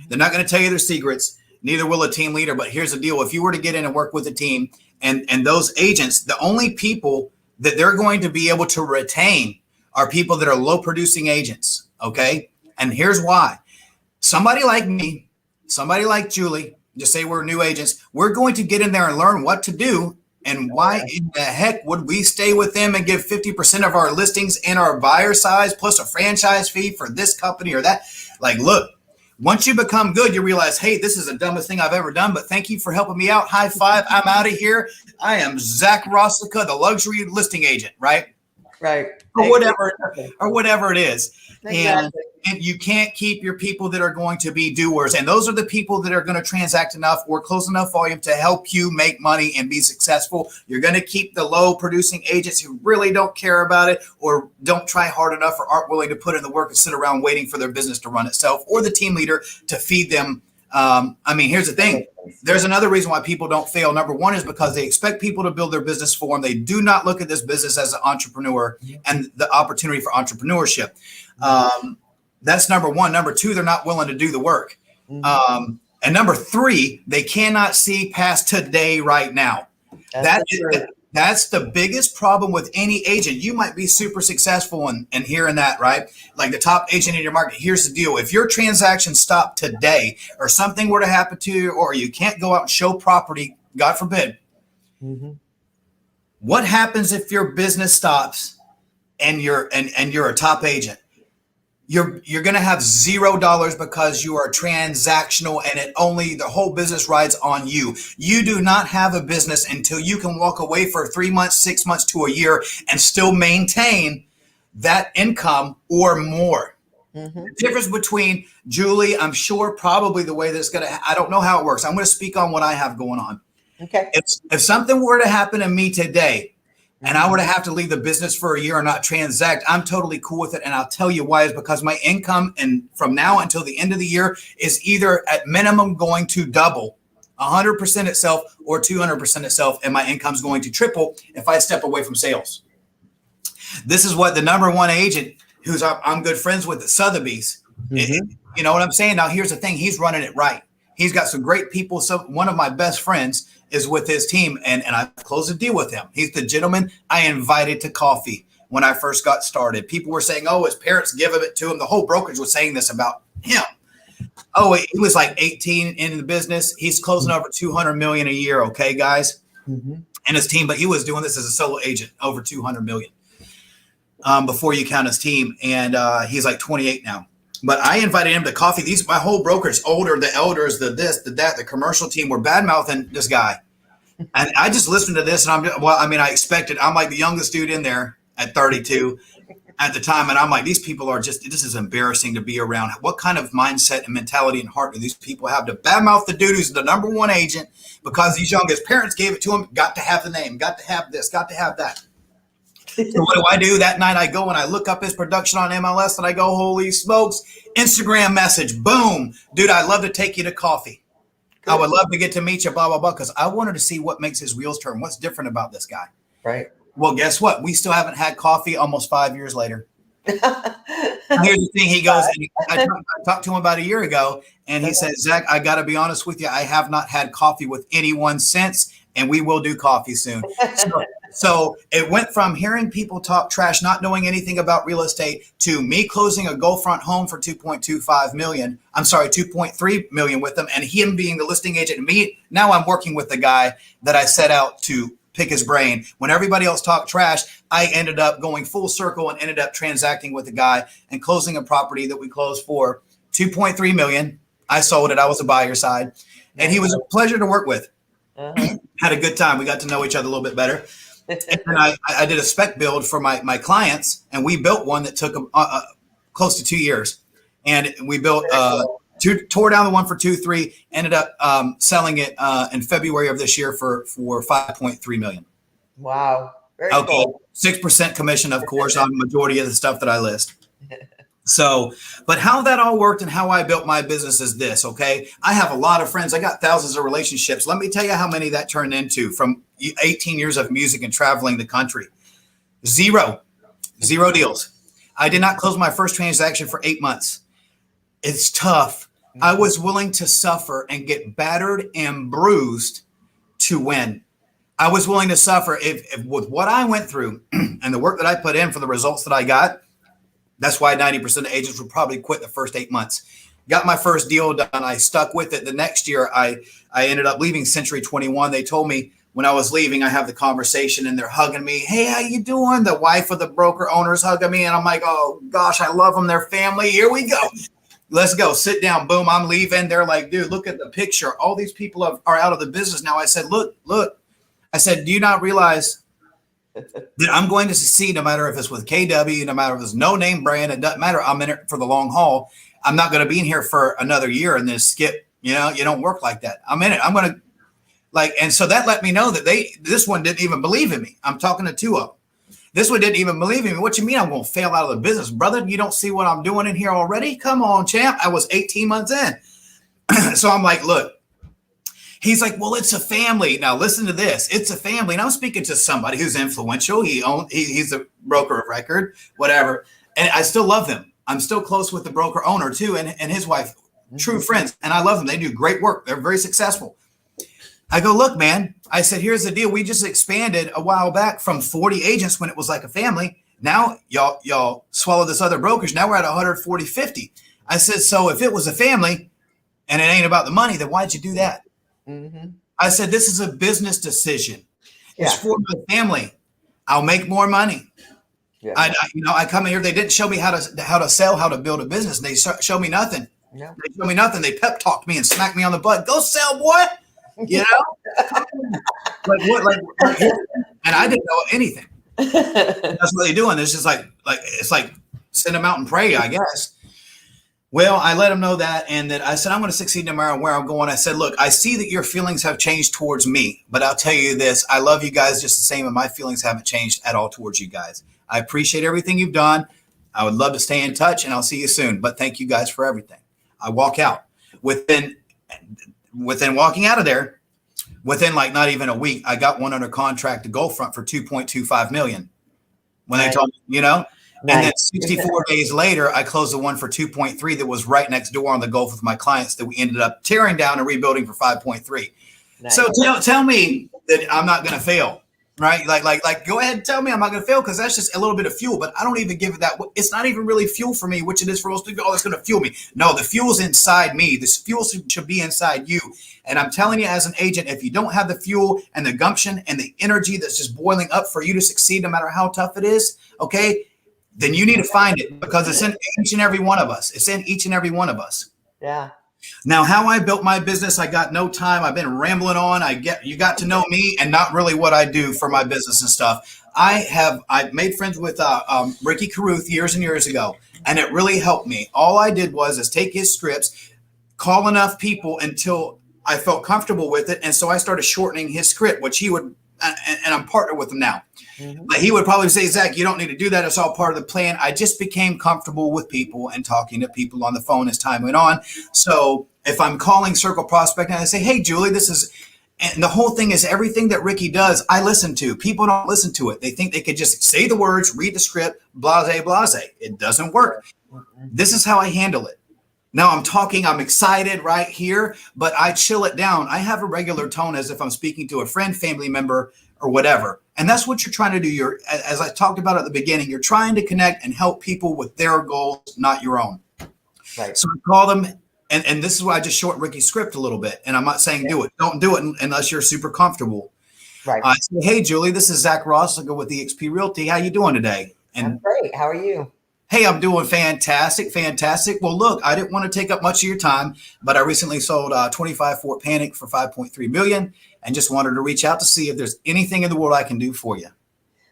They're not going to tell you their secrets. Neither will a team leader. But here's the deal. If you were to get in and work with a team and those agents, the only people that they're going to be able to retain are people that are low producing agents. Okay. And here's why. Somebody like me, somebody like Julie, just say we're new agents, we're going to get in there and learn what to do. And why in the heck would we stay with them and give 50% of our listings and our buyer size plus a franchise fee for this company or that? Like, look, once you become good, you realize, hey, this is the dumbest thing I've ever done, but thank you for helping me out. High five. I'm out of here. I am Zack Rosicka, the luxury listing agent, right? Right. Or whatever it is. Exactly. And you can't keep your people that are going to be doers. And those are the people that are going to transact enough or close enough volume to help you make money and be successful. You're going to keep the low producing agents who really don't care about it or don't try hard enough or aren't willing to put in the work and sit around waiting for their business to run itself or the team leader to feed them. Here's the thing. There's another reason why people don't fail. Number one is because they expect people to build their business for them. They do not look at this business as an entrepreneur and the opportunity for entrepreneurship. That's number one. Number two, they're not willing to do the work. And number three, they cannot see past today right now. That's the biggest problem with any agent. You might be super successful in hearing that, right? Like the top agent in your market. Here's the deal. If your transaction stopped today or something were to happen to you or you can't go out and show property, God forbid, what happens if your business stops and you're a top agent? You're going to have $0 because you are transactional and the whole business rides on you. You do not have a business until you can walk away for 3 months, 6 months to a year and still maintain that income or more. The difference between Julie, I'm sure probably the way that's I don't know how it works. I'm going to speak on what I have going on. Okay. If something were to happen to me today, and I were to have to leave the business for a year or not transact, I'm totally cool with it. And I'll tell you why is because my income and from now until the end of the year is either at minimum going to double 100% itself or 200% itself. And my income's going to triple if I step away from sales. This is what the number one agent who's I'm good friends with at Sotheby's. You know what I'm saying? Now, here's the thing. He's running it right. He's got some great people. So one of my best friends is with his team, and I closed a deal with him. He's the gentleman I invited to coffee when I first got started. People were saying, oh, his parents give it to him. The whole brokerage was saying this about him. Oh, he was like 18 in the business. He's closing over 200 million a year. Okay, guys, and his team. But he was doing this as a solo agent, over 200 million before you count his team. And he's like 28 now. But I invited him to coffee. My whole brokerage, the elders, the this, the that, the commercial team were bad mouthing this guy. And I just listened to this, and I expected. I'm like the youngest dude in there at 32. At the time, and I'm like, these people are this is embarrassing to be around. What kind of mindset and mentality and heart do these people have to badmouth the dude who's the number one agent because these youngest parents gave it to him, got to have the name, got to have this, got to have that. So what do? That night I go and I look up his production on MLS and I go, holy smokes, Instagram message, boom. Dude, I'd love to take you to coffee. Good. I would love to get to meet you, blah, blah, blah, because I wanted to see what makes his wheels turn. What's different about this guy? Right. Well, guess what? We still haven't had coffee almost 5 years later. Here's the thing. He goes, I talked to him about a year ago, and he said, Zach, I got to be honest with you. I have not had coffee with anyone since, and we will do coffee soon. So it went from hearing people talk trash, not knowing anything about real estate, to me closing a Gulffront home for 2.3 million with him, and him being the listing agent. And me, now I'm working with the guy that I set out to pick his brain. When everybody else talked trash, I ended up going full circle and ended up transacting with the guy and closing a property that we closed for 2.3 million. I sold it. I was the buyer side, and he was a pleasure to work with. Had a good time. We got to know each other a little bit better. And I did a spec build for my clients, and we built one that took close to 2 years. And we built tore down the one for 2.3, ended up selling it in February of this year for 5.3 million. Wow. Very cool. 6% commission, of course, on the majority of the stuff that I list. So, but how that all worked and how I built my business is this, okay? I have a lot of friends. I got thousands of relationships. Let me tell you how many that turned into from 18 years of music and traveling the country. Zero deals. I did not close my first transaction for 8 months. It's tough. I was willing to suffer and get battered and bruised to win. I was willing to suffer if with what I went through and the work that I put in for the results that I got. That's why 90% of agents would probably quit the first 8 months. Got my first deal done. I stuck with it. The next year, I ended up leaving Century 21. They told me when I was leaving, I have the conversation and they're hugging me. Hey, how you doing? The wife of the broker owner's hugging me. And I'm like, oh, gosh, I love them. They're family. Here we go. Let's go. Sit down. Boom. I'm leaving. They're like, dude, look at the picture. All these people are out of the business now. I said, look. I said, do you not realize that I'm going to succeed no matter if it's with KW, no matter if it's no name brand, it doesn't matter. I'm in it for the long haul. I'm not going to be in here for another year and then skip. You don't work like that. I'm in it. I'm going to and so that let me know that this one didn't even believe in me. I'm talking to two of them. This one didn't even believe in me. What you mean I'm going to fail out of the business, brother? You don't see what I'm doing in here already? Come on, champ. I was 18 months in. So I'm like, look. He's like, well, it's a family. Now listen to this. It's a family. And I'm speaking to somebody who's influential. He's a broker of record, whatever. And I still love him. I'm still close with the broker owner too, and his wife, true friends. And I love them. They do great work. They're very successful. I go, look, man, I said, here's the deal. We just expanded a while back from 40 agents when it was like a family. Now y'all swallow this other brokerage. Now we're at 140, 50. I said, so if it was a family and it ain't about the money, then why'd you do that? Mm-hmm. I said, this is a business decision. Yeah. It's for my family. I'll make more money. Yeah. I come in here. They didn't show me how to sell, how to build a business. They show me nothing. No. They show me nothing. They pep talked me and smacked me on the butt. Go sell, boy. Like what? And I didn't know anything. That's what they're doing. It's just it's like send them out and pray, I guess. Well, I let him know that, and that I said, I'm going to succeed no matter where I'm going. I said, look, I see that your feelings have changed towards me, but I'll tell you this. I love you guys just the same, and my feelings haven't changed at all towards you guys. I appreciate everything you've done. I would love to stay in touch, and I'll see you soon. But thank you guys for everything. I walk out. Within walking out of there, within not even a week, I got one under contract to Gulffront for 2.25 million. When they told me, And then 64 days later, I closed the one for 2.3 that was right next door on the Gulf with my clients that we ended up tearing down and rebuilding for 5.3. So Nice. tell me that I'm not going to fail, right? Like, go ahead and tell me I'm not going to fail because that's just a little bit of fuel. But I don't even give it that. It's not even really fuel for me, which it is for most people. Oh, it's going to fuel me. No, the fuel's inside me. This fuel should be inside you. And I'm telling you, as an agent, if you don't have the fuel and the gumption and the energy that's just boiling up for you to succeed, no matter how tough it is, okay, then you need to find it because it's in each and every one of us. It's in each and every one of us. Yeah. Now, how I built my business, I got no time. I've been rambling on. You got to know me and not really what I do for my business and stuff. I made friends with Ricky Caruth years and years ago, and it really helped me. All I did was take his scripts, call enough people until I felt comfortable with it, and so I started shortening his script, which he would, and I'm partnered with him now. Mm-hmm. But he would probably say, Zach, you don't need to do that. It's all part of the plan. I just became comfortable with people and talking to people on the phone as time went on. So if I'm calling Circle Prospect and I say, hey, Julie, this is, and the whole thing is everything that Ricky does, I listen to. People don't listen to it. They think they could just say the words, read the script, blase, blase. It doesn't work. This is how I handle it. Now I'm excited right here, but I chill it down. I have a regular tone as if I'm speaking to a friend, family member, or whatever. And that's what you're trying to do. As I talked about at the beginning, you're trying to connect and help people with their goals, not your own. Right. So I call them, and this is why I just shortened Ricky's script a little bit. And I'm not saying do it. Don't do it unless you're super comfortable. Right. I say, hey, Julie, this is Zack Rosicka with eXp Realty. How you doing today? And I'm great. How are you? hey, I'm doing fantastic. Well, look, I didn't want to take up much of your time, but I recently sold 25 Fort Panic for $5.3 million and just wanted to reach out to see if there's anything in the world I can do for you.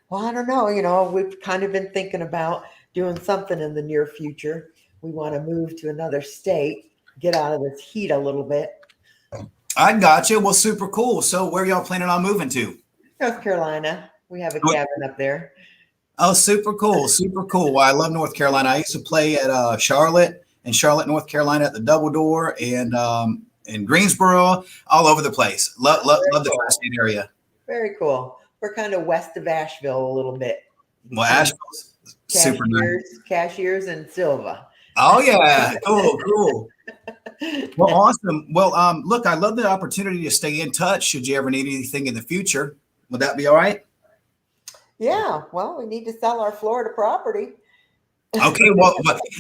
Well, I don't know. We've kind of been thinking about doing something in the near future. We want to move to another state, get out of this heat a little bit. I got you. Well, super cool. So where y'all planning on moving to? North Carolina. We have a cabin up there. Oh, super cool. Well, I love North Carolina. I used to play at Charlotte, North Carolina at the Double Door and in Greensboro, all over the place. Love the tri-state area. Very cool. We're kind of west of Asheville a little bit. Well, Asheville's super nice. Cashiers and Silva. Oh, yeah. Cool. Well, awesome. Well, look, I love the opportunity to stay in touch should you ever need anything in the future. Would that be all right? Yeah, well, we need to sell our Florida property. Okay, well,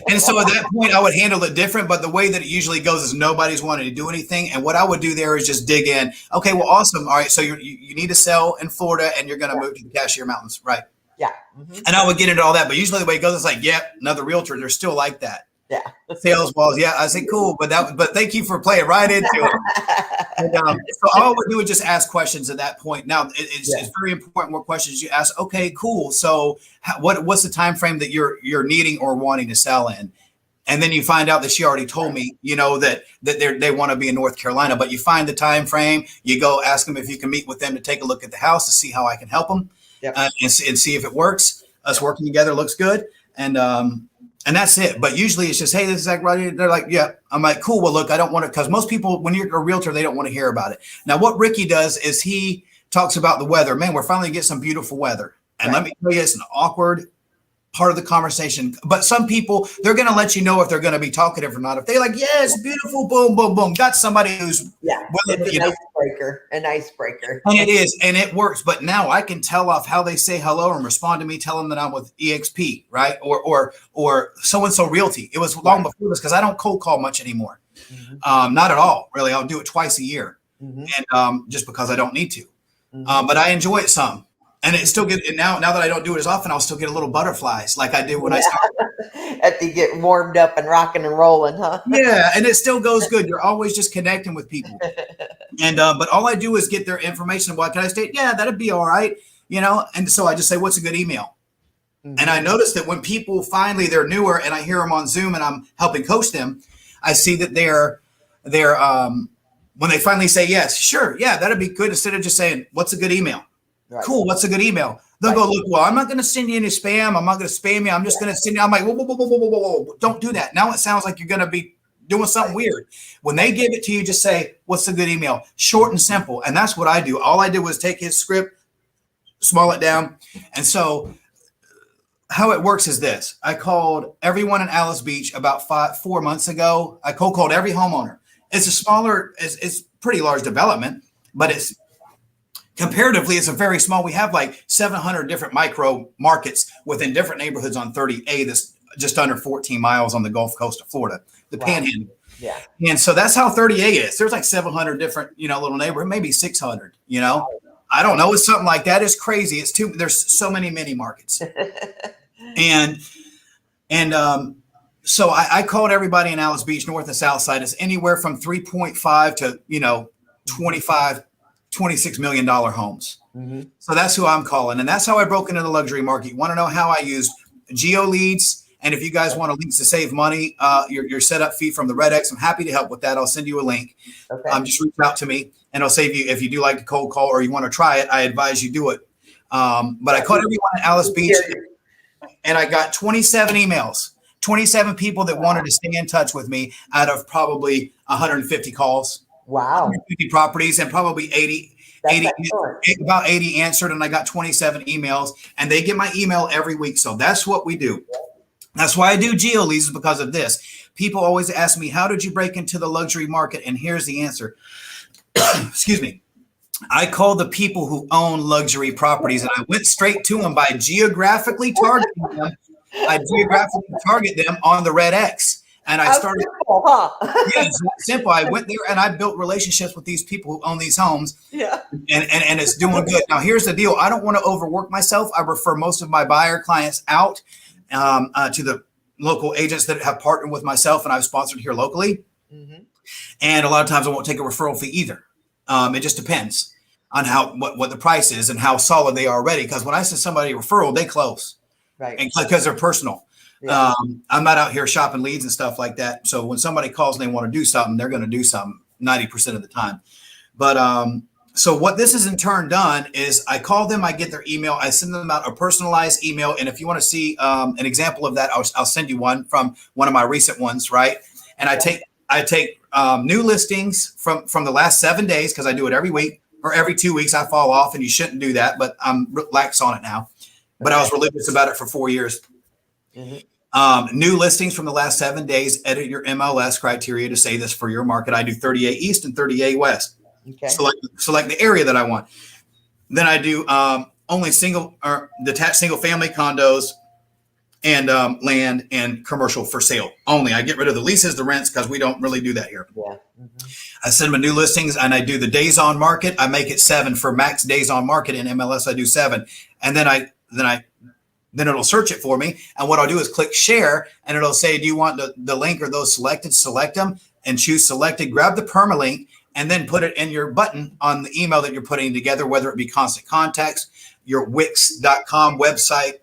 and so at that point, I would handle it different. But the way that it usually goes is nobody's wanting to do anything. And what I would do there is just dig in. Okay, well, awesome. All right, so you need to sell in Florida and you're going to move to the Cashier Mountains, right? Yeah. Mm-hmm. And I would get into all that. But usually the way it goes is like, another realtor. They're still like that. Yeah. Sales walls. Yeah, I say cool. But thank you for playing right into it. And, so all I would do is just ask questions at that point. Now it's very important what questions you ask. Okay, cool. So what's the time frame that you're needing or wanting to sell in? And then you find out that she already told me, that they want to be in North Carolina. But you find the time frame. You go ask them if you can meet with them to take a look at the house to see how I can help them and see if it works. Us working together looks good. And that's it. But usually it's just, hey, this is Zack Rosicka. They're like, yeah. I'm like, cool. Well, look, I don't want to, because most people, when you're a realtor, they don't want to hear about it. Now, what Ricky does is he talks about the weather. Man, we're finally getting some beautiful weather. And let me tell you, it's an awkward part of the conversation. But some people, they're going to let you know if they're going to be talkative or not. If they're like, yeah, it's beautiful, boom, boom, boom. Got somebody who's an icebreaker. And it is, and it works. But now I can tell off how they say hello and respond to me, tell them that I'm with EXP, right? Or so-and-so Realty. It was long before this because I don't cold call much anymore. Mm-hmm. Not at all, really. I'll do it twice a year. Mm-hmm. And just because I don't need to. Mm-hmm. But I enjoy it some. And it still now that I don't do it as often, I'll still get a little butterflies like I did when I started. At to get warmed up and rocking and rolling, huh? Yeah, and it still goes good. You're always just connecting with people. And but all I do is get their information. What can I state? Yeah, that'd be all right. And so I just say, what's a good email? Mm-hmm. And I notice that when people finally, they're newer and I hear them on Zoom and I'm helping coach them, I see that they're when they finally say yes, sure, yeah, that'd be good. Instead of just saying, what's a good email? Right. Cool. What's a good email? They'll go, look, well, I'm not going to send you any spam. I'm not going to spam you. I'm just going to send you. I'm like, whoa. Don't do that. Now it sounds like you're going to be doing something weird. When they give it to you, just say, what's a good email? Short and simple. And that's what I do. All I did was take his script, small it down. And so how it works is this. I called everyone in Alice Beach about 4 months ago. I cold called every homeowner. It's a smaller, it's pretty large development. but it's comparatively, it's a very small. We have like 700 different micro markets within different neighborhoods on 30A. That's just under 14 miles on the Gulf Coast of Florida, the Panhandle. Yeah. And so that's how 30A is. There's like 700 different, little neighborhood, maybe 600, I don't know. It's something like that. It's crazy. There's so many mini markets. and so I called everybody in Alice Beach, North and South Side. It's anywhere from 3.5 to, 25, $26 million homes. Mm-hmm. So that's who I'm calling. And that's how I broke into the luxury market. You want to know how I used geo leads? And if you guys want leads to save money, your setup fee from the Red X, I'm happy to help with that. I'll send you a link. Okay. Just reach out to me and I'll save you. If you do like to cold call or you want to try it, I advise you do it. But I called everyone in Alice Beach and I got 27 emails, 27 people that wanted to stay in touch with me out of probably 150 calls. Wow. 150 properties and probably 80 answered. And I got 27 emails and they get my email every week. So that's what we do. That's why I do geo leads, because of this. People always ask me, how did you break into the luxury market? And here's the answer. Excuse me. I call the people who own luxury properties and I went straight to them by geographically targeting them. I geographically target them on the Red X. And I started. Simple, huh? Yeah, it's simple. I went there and I built relationships with these people who own these homes. Yeah. And it's doing good. Now, here's the deal. I don't want to overwork myself. I refer most of my buyer clients out to the local agents that have partnered with myself and I've sponsored here locally. Mm-hmm. And a lot of times I won't take a referral fee either. It just depends on what the price is and how solid they are already. Because when I send somebody a referral, they close. Right. And because they're personal. Yeah. I'm not out here shopping leads and stuff like that. So when somebody calls and they want to do something, they're going to do something 90% of the time. But so what this has in turn done is I call them, I get their email, I send them out a personalized email. And if you want to see an example of that, I'll send you one from one of my recent ones, right? And I take new listings from the last 7 days because I do it every week or every 2 weeks. I fall off and you shouldn't do that, but I'm lax on it now. But I was religious about it for 4 years. Mm-hmm. New listings from the last 7 days, edit your MLS criteria to say this for your market. I do 38 East and 38 West. Okay. Select the area that I want. Then I do only single or detached single family condos and land and commercial for sale only. I get rid of the leases, the rents, because we don't really do that here. Yeah. Mm-hmm. I send them new listings and I do the days on market. I make it 7 for max days on market. In MLS, I do 7. And then it'll search it for me. And what I'll do is click share and it'll say, do you want the link or those selected? Select them and choose selected, grab the permalink and then put it in your button on the email that you're putting together, whether it be Constant Contacts, your Wix.com website,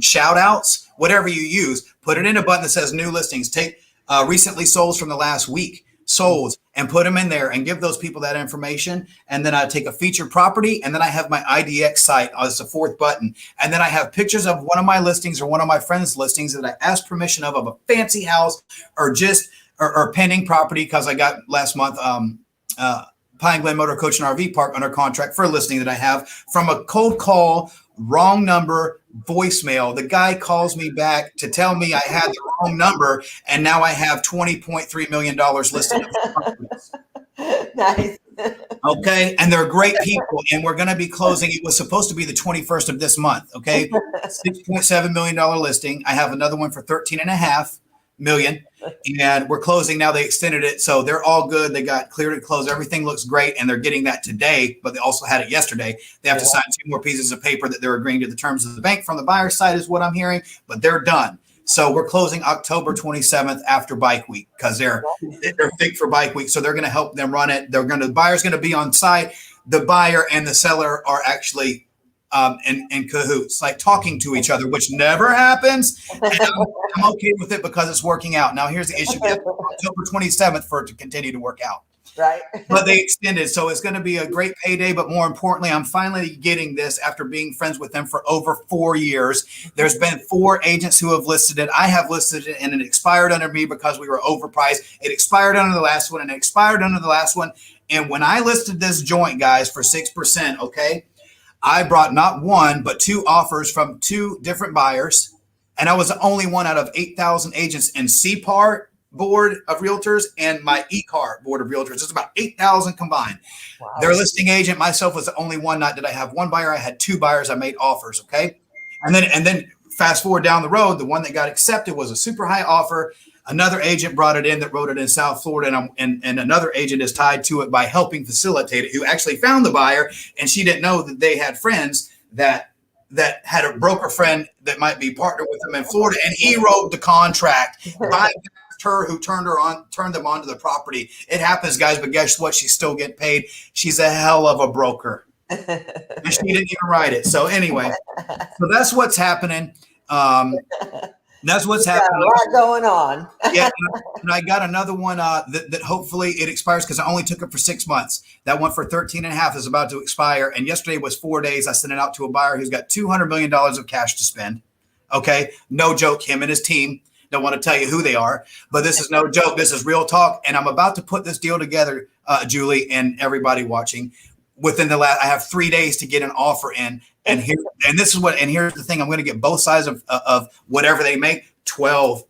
shout outs, whatever you use, put it in a button that says new listings. Take recently solds from the last week, solds, and put them in there and give those people that information. And then I take a featured property and then I have my IDX site as the 4th button. And then I have pictures of one of my listings or one of my friends' listings that I asked permission of a fancy house or pending property because I got last month Pine Glen Motor Coach and RV Park under contract for a listing that I have from a cold call, wrong number, voicemail. The guy calls me back to tell me I had the wrong number, and now I have $20.3 million listed. Nice. Okay, and they're great people, and we're going to be closing. It was supposed to be the 21st of this month. Okay, $6.7 million listing. I have another one for $13.5 million, and we're closing now. They extended it, so they're all good. They got cleared to close. Everything looks great, and they're getting that today, but they also had it yesterday. They have to sign 2 more pieces of paper that they're agreeing to the terms of the bank from the buyer's side is what I'm hearing, but they're done. So we're closing October 27th after Bike Week because they're big for Bike Week, so they're going to help them run it. The buyer's going to be on site. The buyer and the seller are actually in cahoots, like talking to each other, which never happens. And I'm okay with it because it's working out. Now, here's the issue. We have October 27th for it to continue to work out. Right. But they extended. So it's going to be a great payday. But more importantly, I'm finally getting this after being friends with them for over 4 years. There's been 4 agents who have listed it. I have listed it and it expired under me because we were overpriced. It expired under the last one and it expired under the last one. And when I listed this joint, guys, for 6%, okay, I brought not 1, but 2 offers from 2 different buyers. And I was the only one out of 8,000 agents in CPAR, board of realtors and my e-car board of realtors. It's about 8,000 combined. Wow. Their listing agent, myself, was the only one. Not did I have one buyer, I had two buyers. I made offers. Okay. And then fast forward down the road, the one that got accepted was a super high offer. Another agent brought it in that wrote it in South Florida, and another agent is tied to it by helping facilitate it, who actually found the buyer, and she didn't know that they had friends that had a broker friend that might be partnered with them in Florida, and he wrote the contract. Bypassed her, who turned them onto the property. It happens, guys, but guess what? She's still getting paid. She's a hell of a broker, and she didn't even write it. So anyway, so that's what's happening. That's what's happening. A lot going on. Yeah, and I got another one that hopefully it expires, because I only took it for 6 months. That one for 13 and a half is about to expire. And yesterday was 4 days. I sent it out to a buyer who's got $200 million of cash to spend. Okay. No joke. Him and his team. Don't want to tell you who they are, but this is no joke. This is real talk. And I'm about to put this deal together, Julie, and everybody watching. I have 3 days to get an offer in. And here's the thing. I'm going to get both sides of whatever they make, 12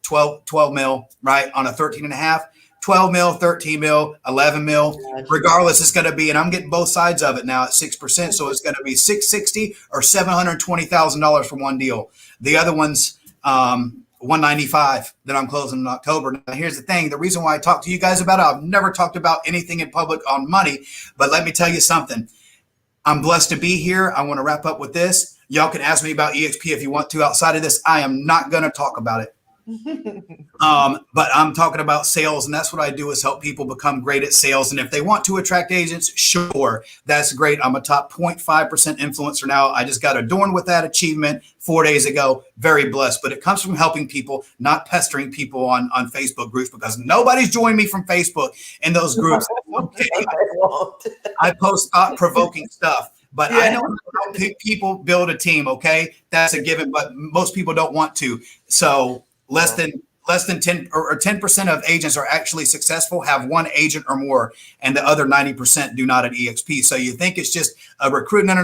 mil, right? On a 13 and a half, 12 mil, 13 mil, 11 mil, regardless, it's going to be, and I'm getting both sides of it now at 6%. So it's going to be $660 or $720,000 for one deal. The other one's, 195 that I'm closing in October. Now, here's the thing. The reason why I talk to you guys about it, I've never talked about anything in public on money, but let me tell you something. I'm blessed to be here. I want to wrap up with this. Y'all can ask me about EXP if you want to. Outside of this, I am not going to talk about it. But I'm talking about sales, and that's what I do, is help people become great at sales. And if they want to attract agents, sure, that's great. I'm a top 0.5% influencer now. I just got adorned with that achievement 4 days ago. Very blessed. But it comes from helping people, not pestering people on Facebook groups, because nobody's joined me from Facebook in those groups. Okay. I post thought-provoking stuff. But I know how people build a team, okay? That's a given, but most people don't want to. So less than 10 or 10% of agents are actually successful, have one agent or more, and the other 90% do not at EXP. So you think it's just a recruit? No.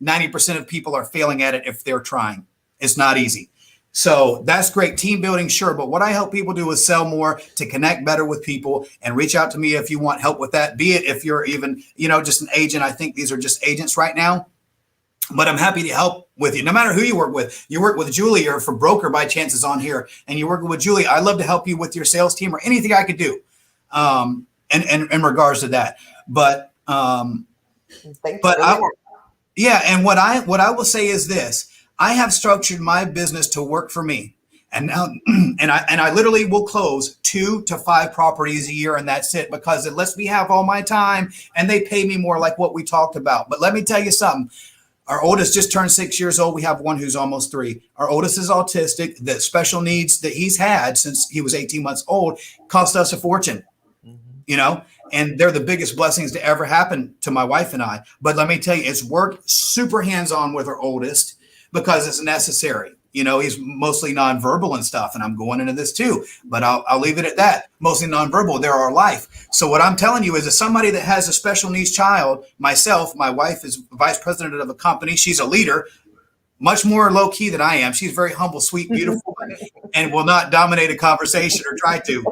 90% of people are failing at it if they're trying. It's not easy. So that's great. Team building, sure. But what I help people do is sell more, to connect better with people, and reach out to me if you want help with that. Be it if you're even, just an agent. I think these are just agents right now. But I'm happy to help with you, no matter who you work with. You work with Julie, or for broker by chances on here, and you're working with Julie. I love to help you with your sales team or anything I could do in regards to that. But and what I will say is this. I have structured my business to work for me. And now, and I literally will close 2 to 5 properties a year, and that's it, because it lets me have all my time, and they pay me more, like what we talked about. But let me tell you something. Our oldest just turned 6 years old. We have one who's almost 3. Our oldest is autistic. The special needs that he's had since he was 18 months old cost us a fortune, and they're the biggest blessings to ever happen to my wife and I. But let me tell you, it's worked super hands-on with our oldest, because it's necessary. He's mostly nonverbal and stuff, and I'm going into this too, but I'll leave it at that. Mostly nonverbal. They're our life. So what I'm telling you is, as somebody that has a special needs child, myself, my wife is vice president of a company. She's a leader, much more low key than I am. She's very humble, sweet, beautiful, and will not dominate a conversation or try to.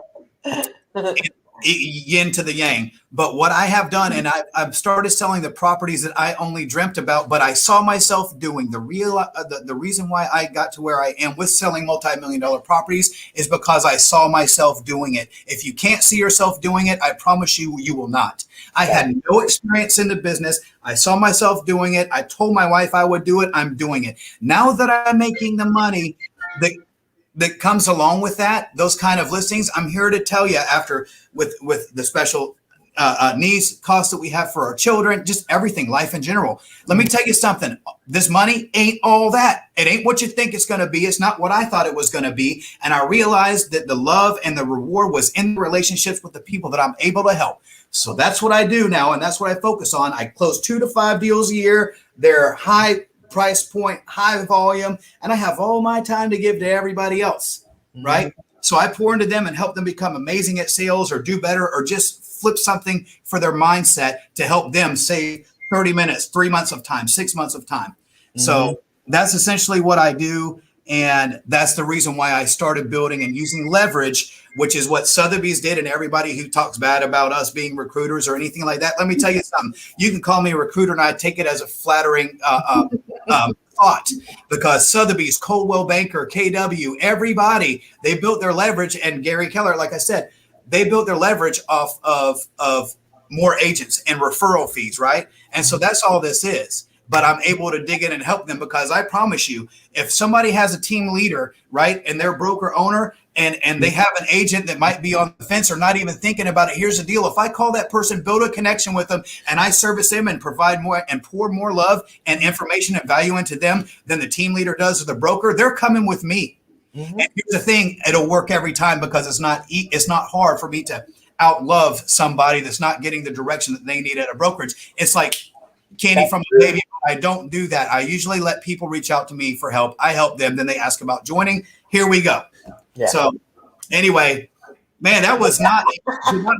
Yin to the yang. But what I have done, and I've started selling the properties that I only dreamt about, but I saw myself doing. The reason why I got to where I am with selling multi-million-dollar properties is because I saw myself doing it. If you can't see yourself doing it, I promise you, you will not. I had no experience in the business. I saw myself doing it. I told my wife I would do it. I'm doing it. Now that I'm making the money that comes along with that, those kind of listings, I'm here to tell you, after with the special needs costs that we have for our children, just everything, life in general. Let me tell you something. This money ain't all that. It ain't what you think it's going to be. It's not what I thought it was going to be. And I realized that the love and the reward was in the relationships with the people that I'm able to help. So that's what I do now, and that's what I focus on. I close 2 to 5 deals a year. They're high price point, high volume, and I have all my time to give to everybody else, right? So I pour into them and help them become amazing at sales, or do better, or just flip something for their mindset to help them save 30 minutes, 3 months of time, 6 months of time. So that's essentially what I do. And that's the reason why I started building and using leverage, which is what Sotheby's did. And everybody who talks bad about us being recruiters or anything like that, let me tell you something. You can call me a recruiter, and I take it as a flattering thought, because Sotheby's, Coldwell Banker, KW, everybody, they built their leverage. And Gary Keller, like I said, they built their leverage off of more agents and referral fees, right? And so that's all this is. But I'm able to dig in and help them, because I promise you, if somebody has a team leader, right, and they're broker owner, and they have an agent that might be on the fence or not even thinking about it, here's the deal. If I call that person, build a connection with them, and I service them and provide more and pour more love and information and value into them than the team leader does or the broker, they're coming with me. Mm-hmm. And here's the thing, it'll work every time, because it's not hard for me to outlove somebody that's not getting the direction that they need at a brokerage. It's like candy from a baby. I don't do that. I usually let people reach out to me for help. I help them. Then they ask about joining. Here we go. Yeah. So anyway, man, that was did not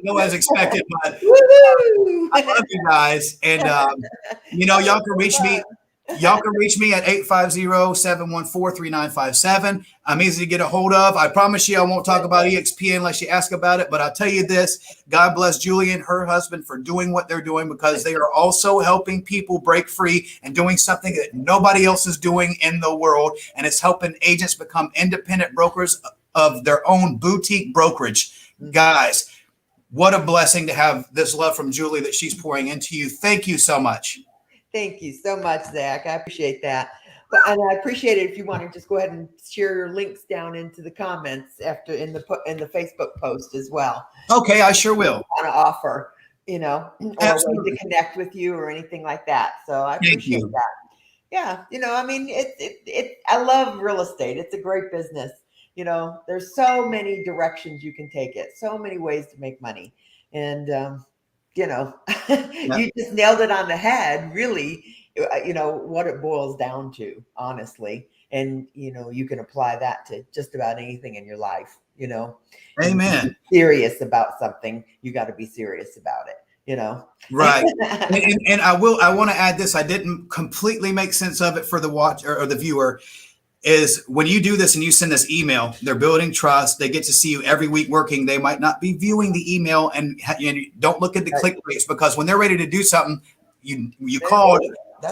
go as expected, but I love you guys. And, y'all can reach me. Y'all can reach me at 850-714-3957. I'm easy to get a hold of. I promise you I won't talk about EXP unless you ask about it. But I'll tell you this, God bless Julie and her husband for doing what they're doing, because they are also helping people break free and doing something that nobody else is doing in the world. And it's helping agents become independent brokers of their own boutique brokerage. Guys, what a blessing to have this love from Julie that she's pouring into you. Thank you so much. Thank you so much, Zach. I appreciate that. And I appreciate it if you want to just go ahead and share your links down into the comments after in the Facebook post as well. Okay, I sure will. Want to offer, or a way to connect with you or anything like that. So I appreciate that. Yeah, I mean, I love real estate. It's a great business. There's so many directions you can take it, so many ways to make money, and you just nailed it on the head, really, what it boils down to, honestly. And, you can apply that to just about anything in your life, Amen. Serious about something, you got to be serious about it, Right. and I want to add this. I didn't completely make sense of it for the watcher or the viewer. Is when you do this and you send this email, they're building trust. They get to see you every week working. They might not be viewing the email, and don't look at the click rates, because when they're ready to do something, you called.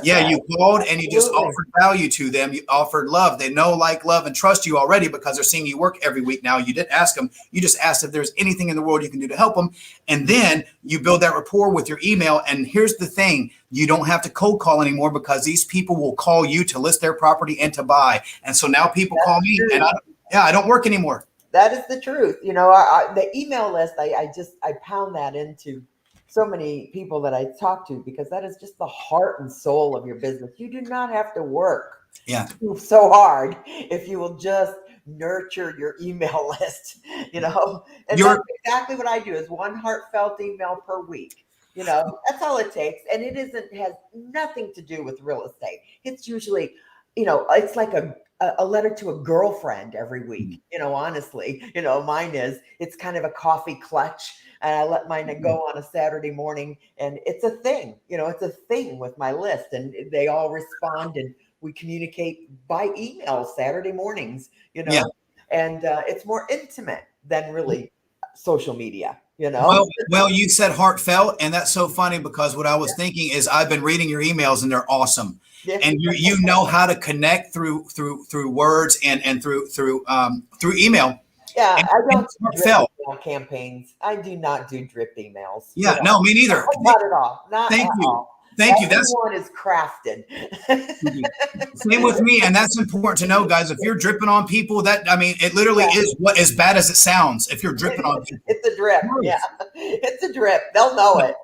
You called and you just offered value to them. You offered love. They know, like, love, and trust you already, because they're seeing you work every week now. You didn't ask them. You just asked if there's anything in the world you can do to help them. And then you build that rapport with your email. And here's the thing. You don't have to cold call anymore, because these people will call you to list their property and to buy. And so now people call me, and I don't work anymore. That is the truth. The email list, I pound that into so many people that I talk to, because that is just the heart and soul of your business. You do not have to work so hard if you will just nurture your email list, and that's exactly what I do, is one heartfelt email per week. That's all it takes. And it has nothing to do with real estate. It's usually, it's like a letter to a girlfriend every week, honestly. Mine it's kind of a coffee clutch. And I let mine go on a Saturday morning, and it's a thing, it's a thing with my list, and they all respond, and we communicate by email Saturday mornings, and it's more intimate than really social media, Well, you said heartfelt, and that's so funny, because what I was thinking is I've been reading your emails, and they're awesome. Yeah. And you know how to connect through words and through email. Yeah, I don't do drip email campaigns. I do not do drip emails. Yeah, no, me neither. Not at all. Thank you. Thank you. That's one is crafted. Same with me, and that's important to know, guys. If you're dripping on people, it literally is what as bad as it sounds. If you're dripping on people, it's a drip. Yeah, it's a drip. They'll know it.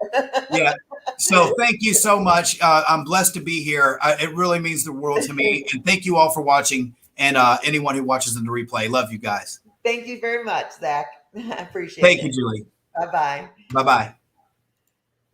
Yeah. So thank you so much. I'm blessed to be here. It really means the world to me, and thank you all for watching. And anyone who watches in the replay, love you guys. Thank you very much, Zach. I appreciate it. Thank you, Julie. Bye-bye. Bye-bye.